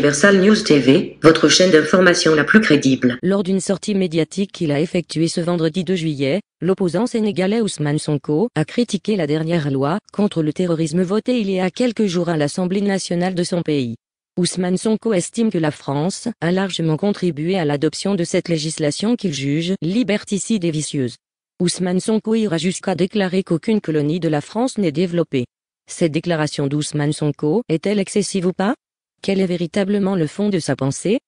Universal News TV, votre chaîne d'information la plus crédible. Lors d'une sortie médiatique qu'il a effectuée ce vendredi 2 juillet, l'opposant sénégalais Ousmane Sonko a critiqué la dernière loi contre le terrorisme votée il y a quelques jours à l'Assemblée nationale de son pays. Ousmane Sonko estime que la France a largement contribué à l'adoption de cette législation qu'il juge liberticide et vicieuse. Ousmane Sonko ira jusqu'à déclarer qu'aucune colonie de la France n'est développée. Cette déclaration d'Ousmane Sonko est-elle excessive ou pas? Quel est véritablement le fond de sa pensée?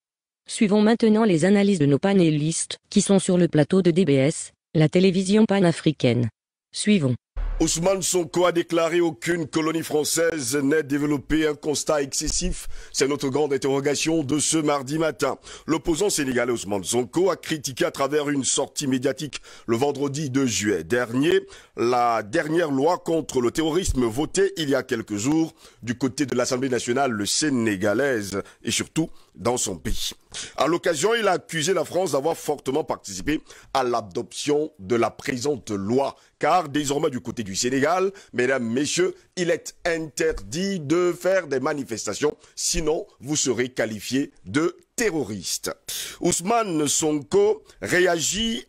Suivons maintenant les analyses de nos panélistes, qui sont sur le plateau de DBS, la télévision panafricaine. Suivons. Ousmane Sonko a déclaré aucune colonie française n'est développée, un constat excessif. C'est notre grande interrogation de ce mardi matin. L'opposant sénégalais Ousmane Sonko a critiqué à travers une sortie médiatique le vendredi 2 juillet dernier la dernière loi contre le terrorisme votée il y a quelques jours du côté de l'Assemblée nationale sénégalaise et surtout dans son pays. À l'occasion, il a accusé la France d'avoir fortement participé à l'adoption de la présente loi. Car désormais du côté du Sénégal, mesdames, messieurs, il est interdit de faire des manifestations, sinon vous serez qualifiés de terroristes. Ousmane Sonko réagit,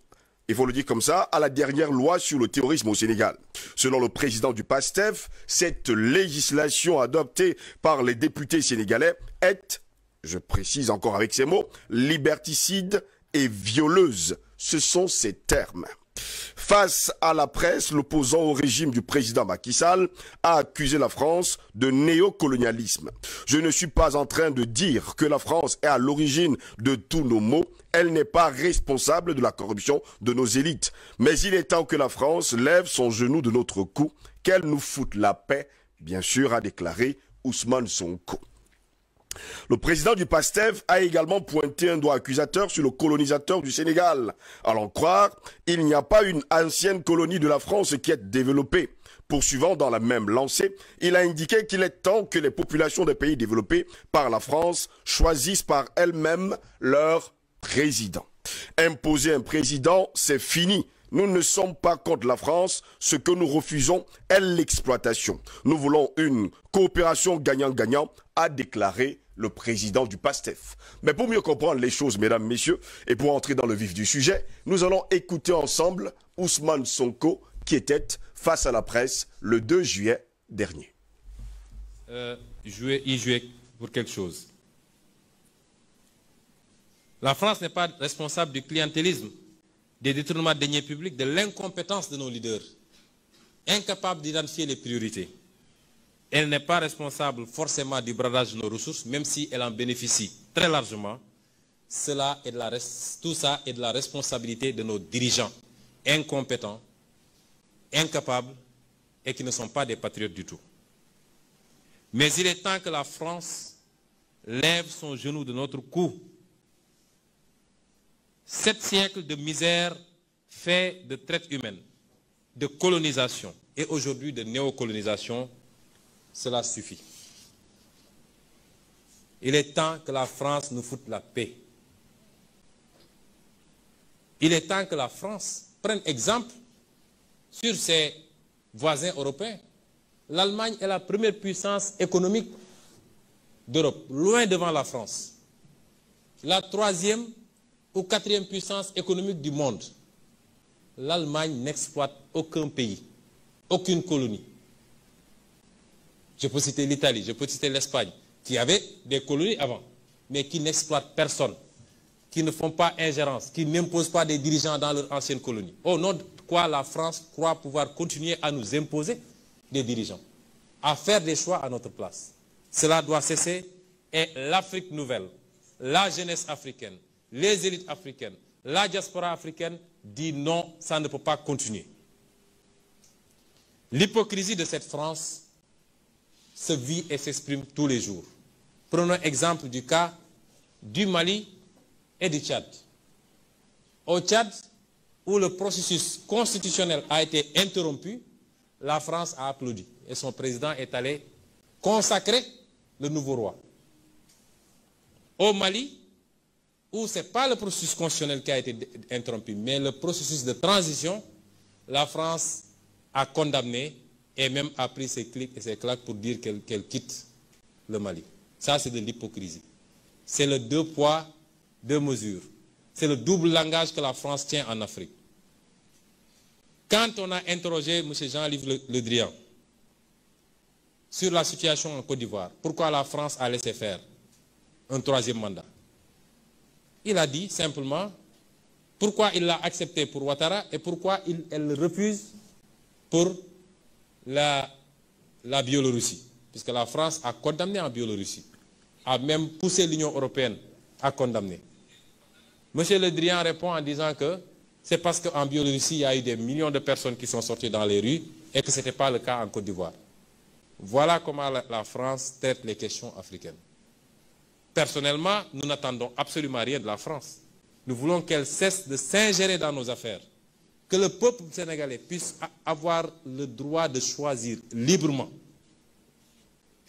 il faut le dire comme ça, à la dernière loi sur le terrorisme au Sénégal. Selon le président du PASTEF, cette législation adoptée par les députés sénégalais est, je précise encore avec ces mots, liberticide et violeuse. Ce sont ces termes. Face à la presse, l'opposant au régime du président Macky Sall a accusé la France de néocolonialisme. Je ne suis pas en train de dire que la France est à l'origine de tous nos maux. Elle n'est pas responsable de la corruption de nos élites. Mais il est temps que la France lève son genou de notre cou, qu'elle nous foute la paix, bien sûr, a déclaré Ousmane Sonko. Le président du PASTEF a également pointé un doigt accusateur sur le colonisateur du Sénégal. À l'en croire, il n'y a pas une ancienne colonie de la France qui est développée. Poursuivant dans la même lancée, il a indiqué qu'il est temps que les populations des pays développés par la France choisissent par elles-mêmes leur président. Imposer un président, c'est fini. Nous ne sommes pas contre la France. Ce que nous refusons est l'exploitation. Nous voulons une coopération gagnant-gagnant, a déclaré le président du PASTEF. Mais pour mieux comprendre les choses, mesdames, messieurs, et pour entrer dans le vif du sujet, nous allons écouter ensemble Ousmane Sonko, qui était face à la presse le 2 juillet dernier. Jouer pour quelque chose. La France n'est pas responsable du clientélisme, des détournements de deniers publics, de l'incompétence de nos leaders, incapables d'identifier les priorités. Elle n'est pas responsable forcément du bradage de nos ressources, même si elle en bénéficie très largement. Tout ça est de la responsabilité de nos dirigeants, incompétents, incapables et qui ne sont pas des patriotes du tout. Mais il est temps que la France lève son genou de notre cou. 7 siècles de misère fait de traite humaine, de colonisation et aujourd'hui de néocolonisation, cela suffit. Il est temps que la France nous foute la paix. Il est temps que la France prenne exemple sur ses voisins européens. L'Allemagne est la première puissance économique d'Europe, loin devant la France. La 3e ou 4e puissance économique du monde. L'Allemagne n'exploite aucun pays, aucune colonie. Je peux citer l'Italie, je peux citer l'Espagne, qui avaient des colonies avant, mais qui n'exploitent personne, qui ne font pas ingérence, qui n'imposent pas des dirigeants dans leur ancienne colonie. Au nom de quoi la France croit pouvoir continuer à nous imposer des dirigeants, à faire des choix à notre place. Cela doit cesser et l'Afrique nouvelle, la jeunesse africaine, les élites africaines, la diaspora africaine dit non, ça ne peut pas continuer. L'hypocrisie de cette France se vit et s'exprime tous les jours. Prenons exemple du cas du Mali et du Tchad. Au Tchad, où le processus constitutionnel a été interrompu, la France a applaudi et son président est allé consacrer le nouveau roi. Au Mali, où ce n'est pas le processus constitutionnel qui a été interrompu, mais le processus de transition, la France a condamné et même a pris ses clics et ses claques pour dire qu'elle quitte le Mali. Ça, c'est de l'hypocrisie. c'est le deux poids, deux mesures. C'est le double langage que la France tient en Afrique. Quand on a interrogé M. Jean-Yves Le Drian sur la situation en Côte d'Ivoire, pourquoi la France a laissé faire un troisième mandat, il a dit simplement pourquoi il l'a accepté pour Ouattara et pourquoi elle le refuse pour la Biélorussie. Puisque la France a condamné en Biélorussie, a même poussé l'Union européenne à condamner. M. Le Drian répond en disant que c'est parce qu'en Biélorussie, il y a eu des millions de personnes qui sont sorties dans les rues et que ce n'était pas le cas en Côte d'Ivoire. Voilà comment la France traite les questions africaines. Personnellement, nous n'attendons absolument rien de la France. Nous voulons qu'elle cesse de s'ingérer dans nos affaires. Que le peuple sénégalais puisse avoir le droit de choisir librement.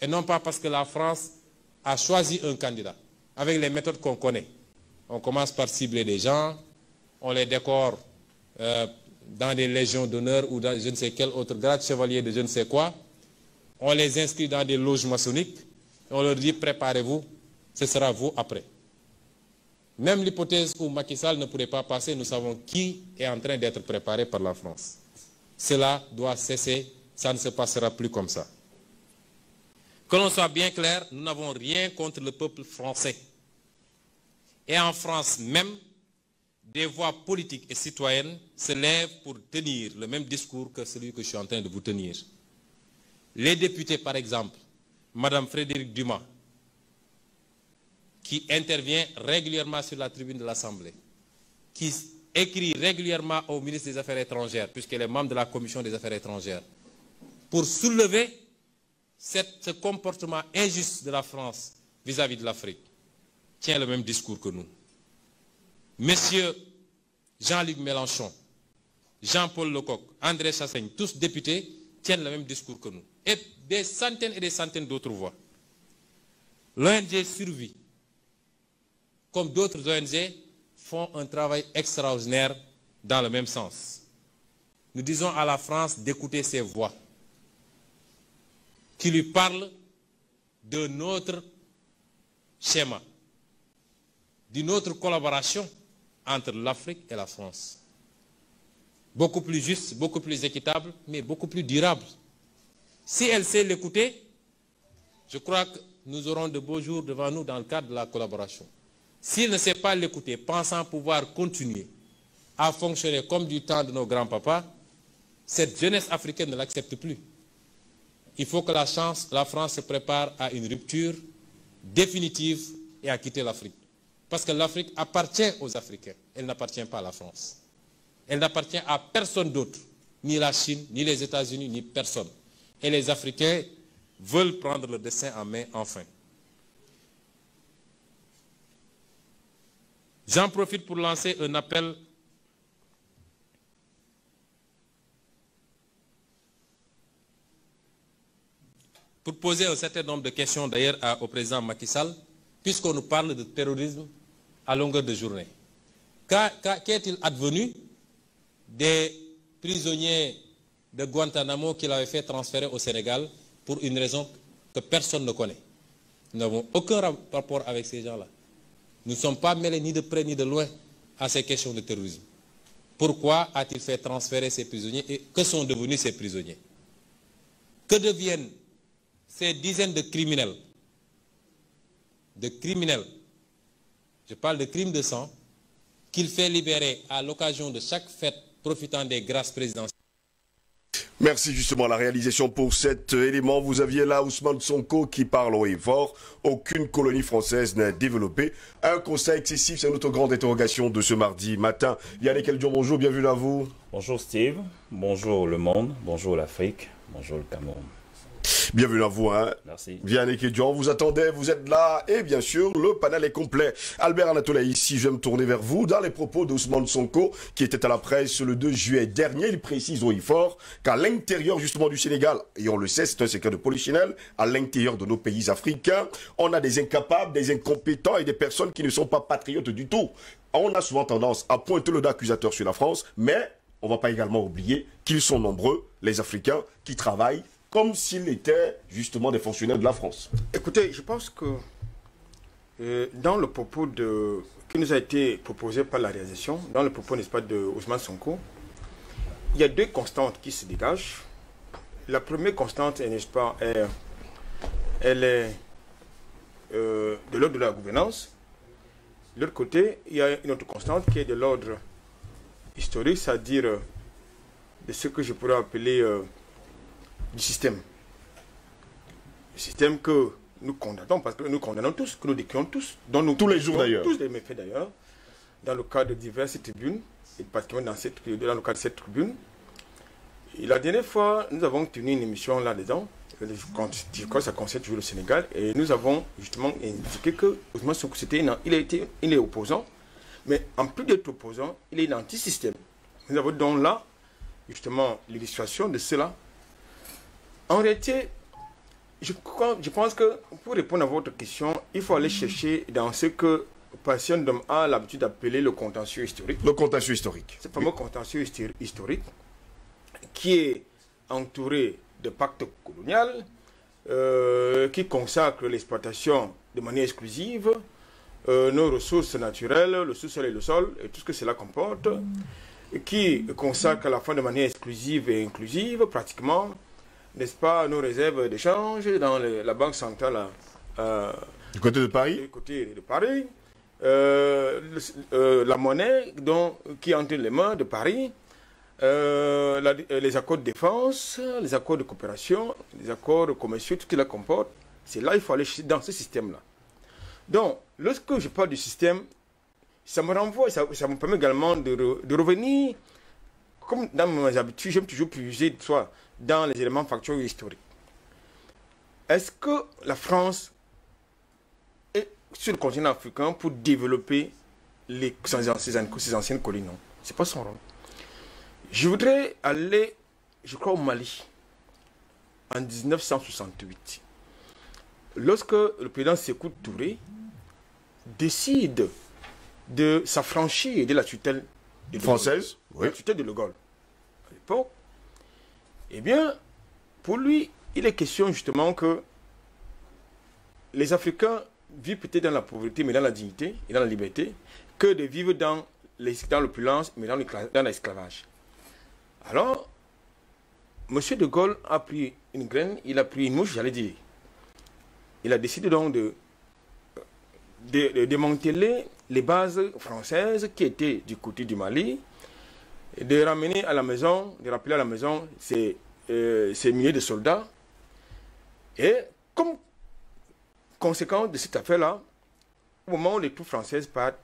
Et non pas parce que la France a choisi un candidat, avec les méthodes qu'on connaît. On commence par cibler des gens, on les décore dans des légions d'honneur ou dans je ne sais quel autre grade, chevalier de je ne sais quoi. On les inscrit dans des loges maçonniques et on leur dit préparez-vous, ce sera vous après. Même l'hypothèse où Macky Sall ne pourrait pas passer, nous savons qui est en train d'être préparé par la France. Cela doit cesser, ça ne se passera plus comme ça. Que l'on soit bien clair, nous n'avons rien contre le peuple français. Et en France même, des voix politiques et citoyennes se lèvent pour tenir le même discours que celui que je suis en train de vous tenir. Les députés, par exemple, Mme Frédérique Dumas, qui intervient régulièrement sur la tribune de l'Assemblée, qui écrit régulièrement au ministre des Affaires étrangères, puisqu'elle est membre de la Commission des Affaires étrangères, pour soulever ce comportement injuste de la France vis-à-vis de l'Afrique, tient le même discours que nous. Messieurs Jean-Luc Mélenchon, Jean-Paul Lecoq, André Chassaigne, tous députés, tiennent le même discours que nous. Et des centaines d'autres voix. L'ONG Survie, comme d'autres ONG, font un travail extraordinaire dans le même sens. Nous disons à la France d'écouter ces voix qui lui parlent de notre schéma, d'une autre collaboration entre l'Afrique et la France. Beaucoup plus juste, beaucoup plus équitable, mais beaucoup plus durable. Si elle sait l'écouter, je crois que nous aurons de beaux jours devant nous dans le cadre de la collaboration. S'il ne sait pas l'écouter, pensant pouvoir continuer à fonctionner comme du temps de nos grands-papas, cette jeunesse africaine ne l'accepte plus. Il faut que la France se prépare à une rupture définitive et à quitter l'Afrique. Parce que l'Afrique appartient aux Africains, elle n'appartient pas à la France. Elle n'appartient à personne d'autre, ni la Chine, ni les États-Unis, ni personne. Et les Africains veulent prendre le destin en main enfin. J'en profite pour lancer un appel pour poser un certain nombre de questions d'ailleurs au président Macky Sall, puisqu'on nous parle de terrorisme à longueur de journée. Qu'est-il advenu des prisonniers de Guantanamo qu'il avait fait transférer au Sénégal pour une raison que personne ne connaît? Nous n'avons aucun rapport avec ces gens-là. Nous ne sommes pas mêlés ni de près ni de loin à ces questions de terrorisme. Pourquoi a-t-il fait transférer ces prisonniers et que sont devenus ces prisonniers? Que deviennent ces dizaines de criminels? Je parle de crimes de sang qu'il fait libérer à l'occasion de chaque fête profitant des grâces présidentielles. Merci justement à la réalisation pour cet élément. Vous aviez là Ousmane Sonko qui parle haut et fort. Aucune colonie française n'est développée. Un constat excessif, c'est notre grande interrogation de ce mardi matin. Yannick Eldion, bonjour, bienvenue à vous. Bonjour Steve, bonjour le monde, bonjour l'Afrique, bonjour le Cameroun. Bienvenue à vous, hein. Merci. Yannick Eldion, vous attendez, vous êtes là, et bien sûr, le panel est complet. Albert Anatoly, ici, je vais me tourner vers vous. Dans les propos d'Ousmane Sonko, qui était à la presse le 2 juillet dernier, il précise haut et fort qu'à l'intérieur, justement, du Sénégal, et on le sait, c'est un secret de polichinelle, à l'intérieur de nos pays africains, on a des incapables, des incompétents et des personnes qui ne sont pas patriotes du tout. On a souvent tendance à pointer le doigt accusateur sur la France, mais on ne va pas également oublier qu'ils sont nombreux, les Africains, qui travaillent comme s'ils étaient justement des fonctionnaires de la France. Écoutez, je pense que Dans le propos qui nous a été proposé par la réalisation, dans le propos, n'est-ce pas, de Ousmane Sonko, il y a deux constantes qui se dégagent. La première constante, n'est-ce pas, elle est de l'ordre de la gouvernance. De l'autre côté, il y a une autre constante qui est de l'ordre historique, c'est-à-dire de ce que je pourrais appeler du système. Le système que nous condamnons, parce que nous condamnons tous, que nous décrions tous, tous les jours d'ailleurs. Tous les méfaits d'ailleurs, dans le cadre de diverses tribunes, et particulièrement dans le cadre de cette tribune. Et la dernière fois, nous avons tenu une émission là-dedans, je crois que ça concerne toujours le Sénégal, et nous avons justement indiqué que Ousmane Sonko, il est opposant, mais en plus d'être opposant, il est anti-système. Nous avons donc là, justement, l'illustration de cela. En réalité, je pense que pour répondre à votre question, il faut aller chercher dans ce que Passion a l'habitude d'appeler le contentieux historique. Le contentieux historique. Ce fameux contentieux historique qui est entouré de pactes coloniaux, qui consacre l'exploitation de manière exclusive, nos ressources naturelles, le sous-sol et le sol, et tout ce que cela comporte, qui consacre à la fois de manière exclusive et inclusive, pratiquement, n'est-ce pas, nos réserves d'échange dans la Banque centrale du côté de Paris. Du côté de Paris. La monnaie qui est entre les mains de Paris, les accords de défense, les accords de coopération, les accords commerciaux, tout ce qui la comporte, c'est là qu'il faut aller dans ce système-là. Donc, lorsque je parle du système, ça me renvoie, ça me permet également de revenir, comme dans mes habitudes, j'aime toujours puiser soit dans les éléments factuels historiques. Est-ce que la France est sur le continent africain pour développer ses anciennes colonies? Non, ce n'est pas son rôle. Je voudrais aller, je crois, au Mali, en 1968. Lorsque le président Sékou Touré décide de s'affranchir de la tutelle française, la tutelle de Le Gaulle, à l'époque, eh bien, pour lui, il est question justement que les Africains vivent peut-être dans la pauvreté, mais dans la dignité et dans la liberté, que de vivre dans l'opulence, mais dans l'esclavage. Alors, M. de Gaulle a pris une graine, il a pris une mouche, j'allais dire. Il a décidé donc de démanteler les bases françaises qui étaient du côté du Mali, et de ramener à la maison, de rappeler à la maison ces milliers de soldats. Et comme conséquence de cette affaire-là, au moment où les troupes françaises partent,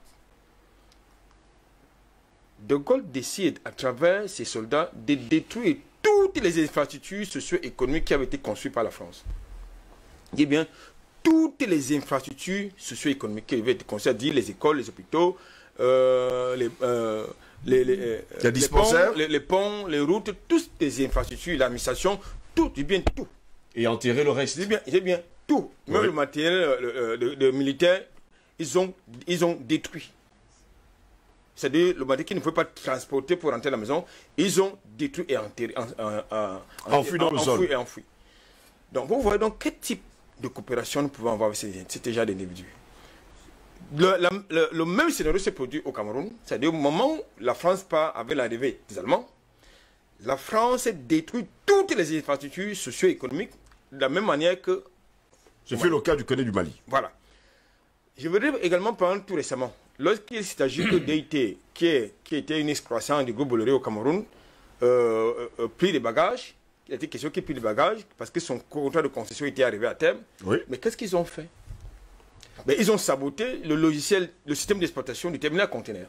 De Gaulle décide, à travers ses soldats, de détruire toutes les infrastructures socio-économiques qui avaient été construites par la France. Eh bien, toutes les infrastructures socio-économiques qui avaient été construites, c'est-à-dire les écoles, les hôpitaux, les ponts, les routes, toutes les infrastructures, l'administration, tout, bien tout. Et enterrer le reste. C'est bien tout. Même le matériel de militaire, ils ont détruit. C'est-à-dire le matériel qui ne peut pas transporter pour rentrer à la maison, ils ont détruit et enterré, enfoui dans le sol. Et enfoui. Donc vous voyez donc quel type de coopération nous pouvons avoir avec ces genres d'individus. Le même scénario s'est produit au Cameroun, c'est-à-dire au moment où la France part avec l'arrivée des Allemands, la France détruit toutes les infrastructures socio-économiques de la même manière que... Je fais le cas du côté du Mali. Voilà. Je voudrais également prendre tout récemment, lorsqu'il s'agit de DIT, qui était une excroissance du groupe Bolloré au Cameroun, pris des bagages, il a été question qu'il prit des bagages, parce que son contrat de concession était arrivé à terme. Oui. Mais qu'est-ce qu'ils ont fait? Ils ont saboté le logiciel, le système d'exploitation du terminal conteneur.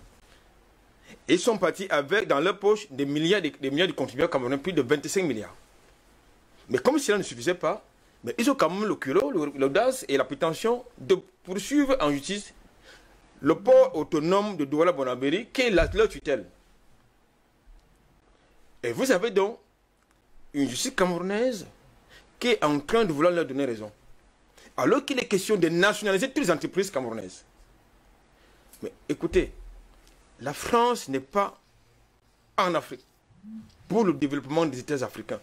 Ils sont partis avec dans leur poche des milliards de contribuables camerounais, plus de 25 milliards. Mais comme cela ne suffisait pas, mais ils ont quand même le culot, l'audace et la prétention de poursuivre en justice le port autonome de Douala-Bonabéry, qui est leur tutelle. Et vous avez donc une justice camerounaise qui est en train de vouloir leur donner raison. Alors qu'il est question de nationaliser toutes les entreprises camerounaises. Mais écoutez, la France n'est pas en Afrique pour le développement des États africains.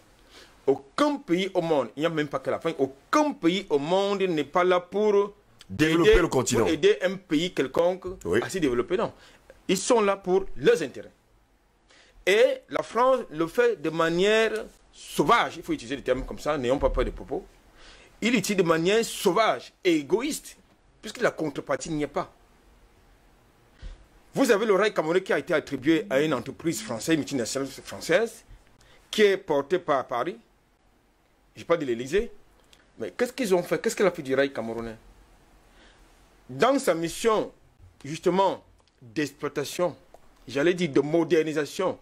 Aucun pays au monde, il n'y a même pas que la France, aucun pays au monde n'est pas là pour développer le continent. Pour aider un pays quelconque à se développer, non. Ils sont là pour leurs intérêts. Et la France le fait de manière sauvage. Il faut utiliser des termes comme ça, n'ayons pas peur des propos. Il utilise de manière sauvage et égoïste, puisque la contrepartie n'y est pas. Vous avez le rail camerounais qui a été attribué à une entreprise française, une multinationale française, qui est portée par Paris. Je n'ai pas dit l'Élysée. Mais qu'est-ce qu'ils ont fait? Qu'est-ce qu'elle a fait du rail camerounais? Dans sa mission, justement, d'exploitation, j'allais dire de modernisation,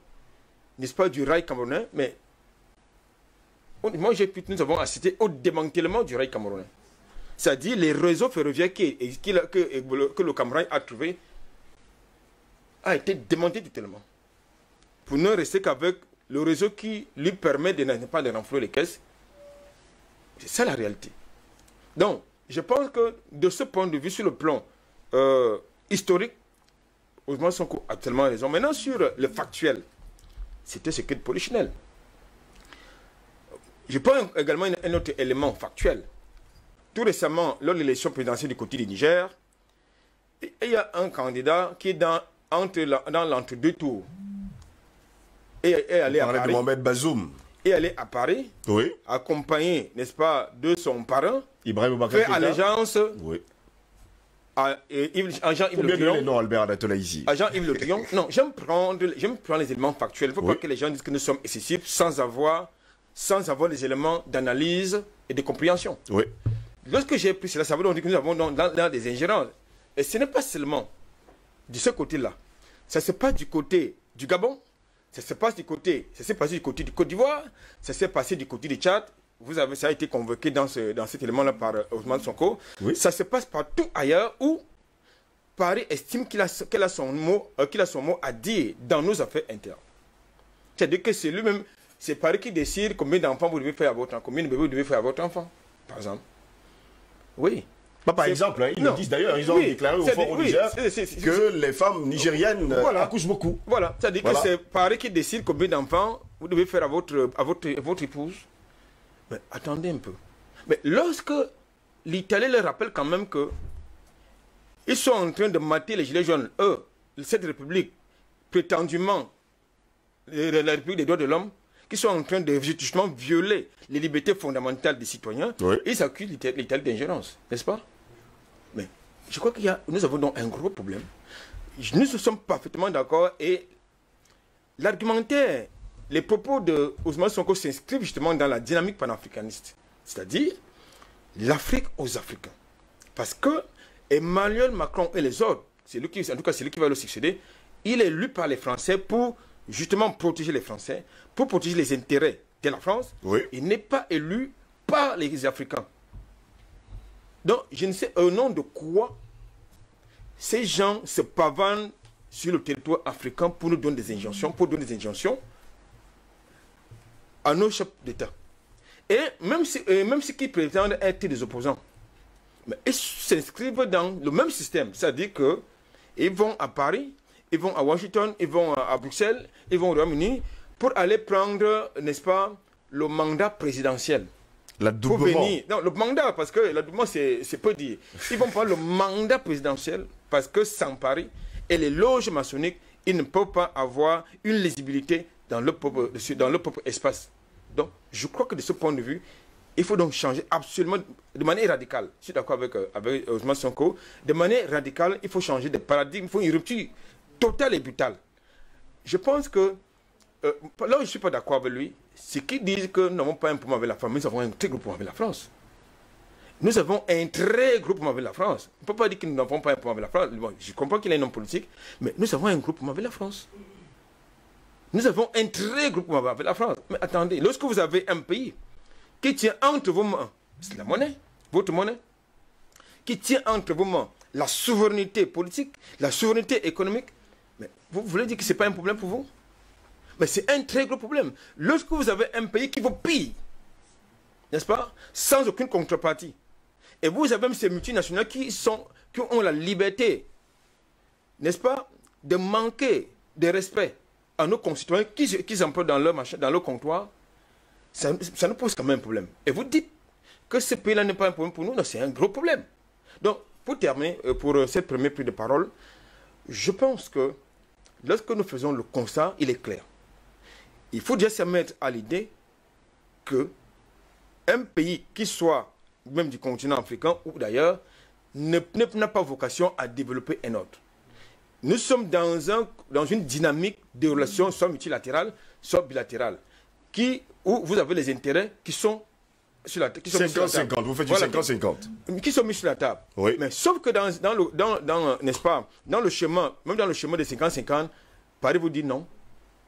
n'est-ce pas, du rail camerounais, mais moi, nous avons assisté au démantèlement du rail camerounais. C'est-à-dire les réseaux ferroviaires que le Cameroun a trouvé a été démantelé totalement. Pour ne rester qu'avec le réseau qui lui permet de ne pas de renflouer les caisses. C'est ça la réalité. Donc, je pense que de ce point de vue, sur le plan historique, Ousmane Sonko a tellement raison. Maintenant, sur le factuel, c'était ce que de Polichinelle. Je prends également un autre élément factuel. Tout récemment, lors de l'élection présidentielle du côté du Niger, il y a un candidat qui est dans l'entre-deux tours. Et allé à Paris. Mohamed Bazoum. Et aller à Paris, accompagné, n'est-ce pas, de son parrain, Ibrahim Boubacar fait allégeance à Jean-Yves Le Drian. Non, Albert Adatola ici. À Jean-Yves Le Drian. Non, j'aime prendre les éléments factuels. Il ne faut pas que les gens disent que nous sommes excessifs sans avoir les éléments d'analyse et de compréhension. Oui. Lorsque j'ai pris cela, ça veut donc dire que nous avons dans des ingérences. Et ce n'est pas seulement de ce côté-là. Ça se passe du côté du Gabon, ça s'est passé du côté du Côte d'Ivoire, ça s'est passé du côté du Tchad. Ça a été convoqué dans cet élément-là par Ousmane Sonko. Oui. Ça se passe partout ailleurs où Paris estime qu'il a son mot à dire dans nos affaires internes. C'est-à-dire que c'est lui-même, c'est Paris qui décide combien d'enfants vous devez faire à votre enfant, combien de bébés vous devez faire à votre enfant, par exemple. Oui. Par exemple, hein, ils le disent d'ailleurs, ils ont déclaré au Fort au Niger que les femmes nigériennes accouchent beaucoup. Voilà, c'est-à-dire que c'est Paris qui décide combien d'enfants vous devez faire à votre épouse. Mais attendez un peu. Mais lorsque l'Italie leur rappelle quand même que ils sont en train de mater les gilets jaunes, cette république, prétendument la République des droits de l'homme, qui sont en train de justement violer les libertés fondamentales des citoyens, ils accusent l'Italie d'ingérence, n'est-ce pas? Mais je crois nous avons donc un gros problème. Nous sommes parfaitement d'accord et l'argumentaire, les propos de Ousmane Sonko s'inscrivent justement dans la dynamique panafricaniste, c'est-à-dire l'Afrique aux Africains. Parce que Emmanuel Macron et les autres, en tout cas c'est lui qui va le succéder, il est élu par les Français pour justement protéger les Français, pour protéger les intérêts de la France. Il n'est pas élu par les Africains. Donc, je ne sais au nom de quoi ces gens se pavanent sur le territoire africain pour nous donner des injonctions, à nos chefs d'État. Et même ceux qui prétendent être des opposants, mais ils s'inscrivent dans le même système. C'est-à-dire qu'ils vont à Paris, ils vont à Washington, ils vont à Bruxelles, ils vont au Royaume-Uni pour aller prendre, n'est-ce pas, le mandat présidentiel. L'adoubement. Non, le mandat, parce que l'adoubement, c'est peu dire. Ils vont prendre le mandat présidentiel parce que sans Paris et les loges maçonniques, ils ne peuvent pas avoir une lisibilité dans le propre espace. Donc, je crois que de ce point de vue, il faut donc changer absolument, de manière radicale. Je suis d'accord avec Ousmane Sonko. De manière radicale, il faut changer de paradigme, il faut une rupture totale et brutale. Je pense que, là où je ne suis pas d'accord avec lui, c'est qu'ils disent que nous n'avons pas un problème avec la France, mais nous avons un très gros problème avec la France. Nous avons un très gros problème avec la France. On ne peut pas dire que nous n'avons pas un problème avec la France. Bon, je comprends qu'il est un homme politique, mais nous avons un gros problème avec la France. Nous avons un très gros problème avec la France. Mais attendez, lorsque vous avez un pays qui tient entre vos mains, c'est la monnaie, votre monnaie, qui tient entre vos mains la souveraineté politique, la souveraineté économique, mais vous voulez dire que ce n'est pas un problème pour vous? Mais c'est un très gros problème. Lorsque vous avez un pays qui vous pille, n'est-ce pas, sans aucune contrepartie, et vous avez même ces multinationales qui ont la liberté, n'est-ce pas, de manquer de respect à nos concitoyens qui emploient dans leur comptoir, ça nous pose quand même un problème. Et vous dites que ce pays-là n'est pas un problème pour nous, non, c'est un gros problème. Donc, pour terminer, pour cette première prise de parole, je pense que lorsque nous faisons le constat, il est clair. Il faut déjà se mettre à l'idée que un pays qui soit, même du continent africain ou d'ailleurs, n'a pas vocation à développer un autre. Nous sommes dans une dynamique de relations soit multilatérales, soit bilatérales, où vous avez les intérêts qui sont sur la table. 50-50, vous faites du 50-50. Qui sont mis sur la table. Oui. Mais sauf que n'est-ce pas, dans le chemin, même dans le chemin de 50-50, Paris vous dit non.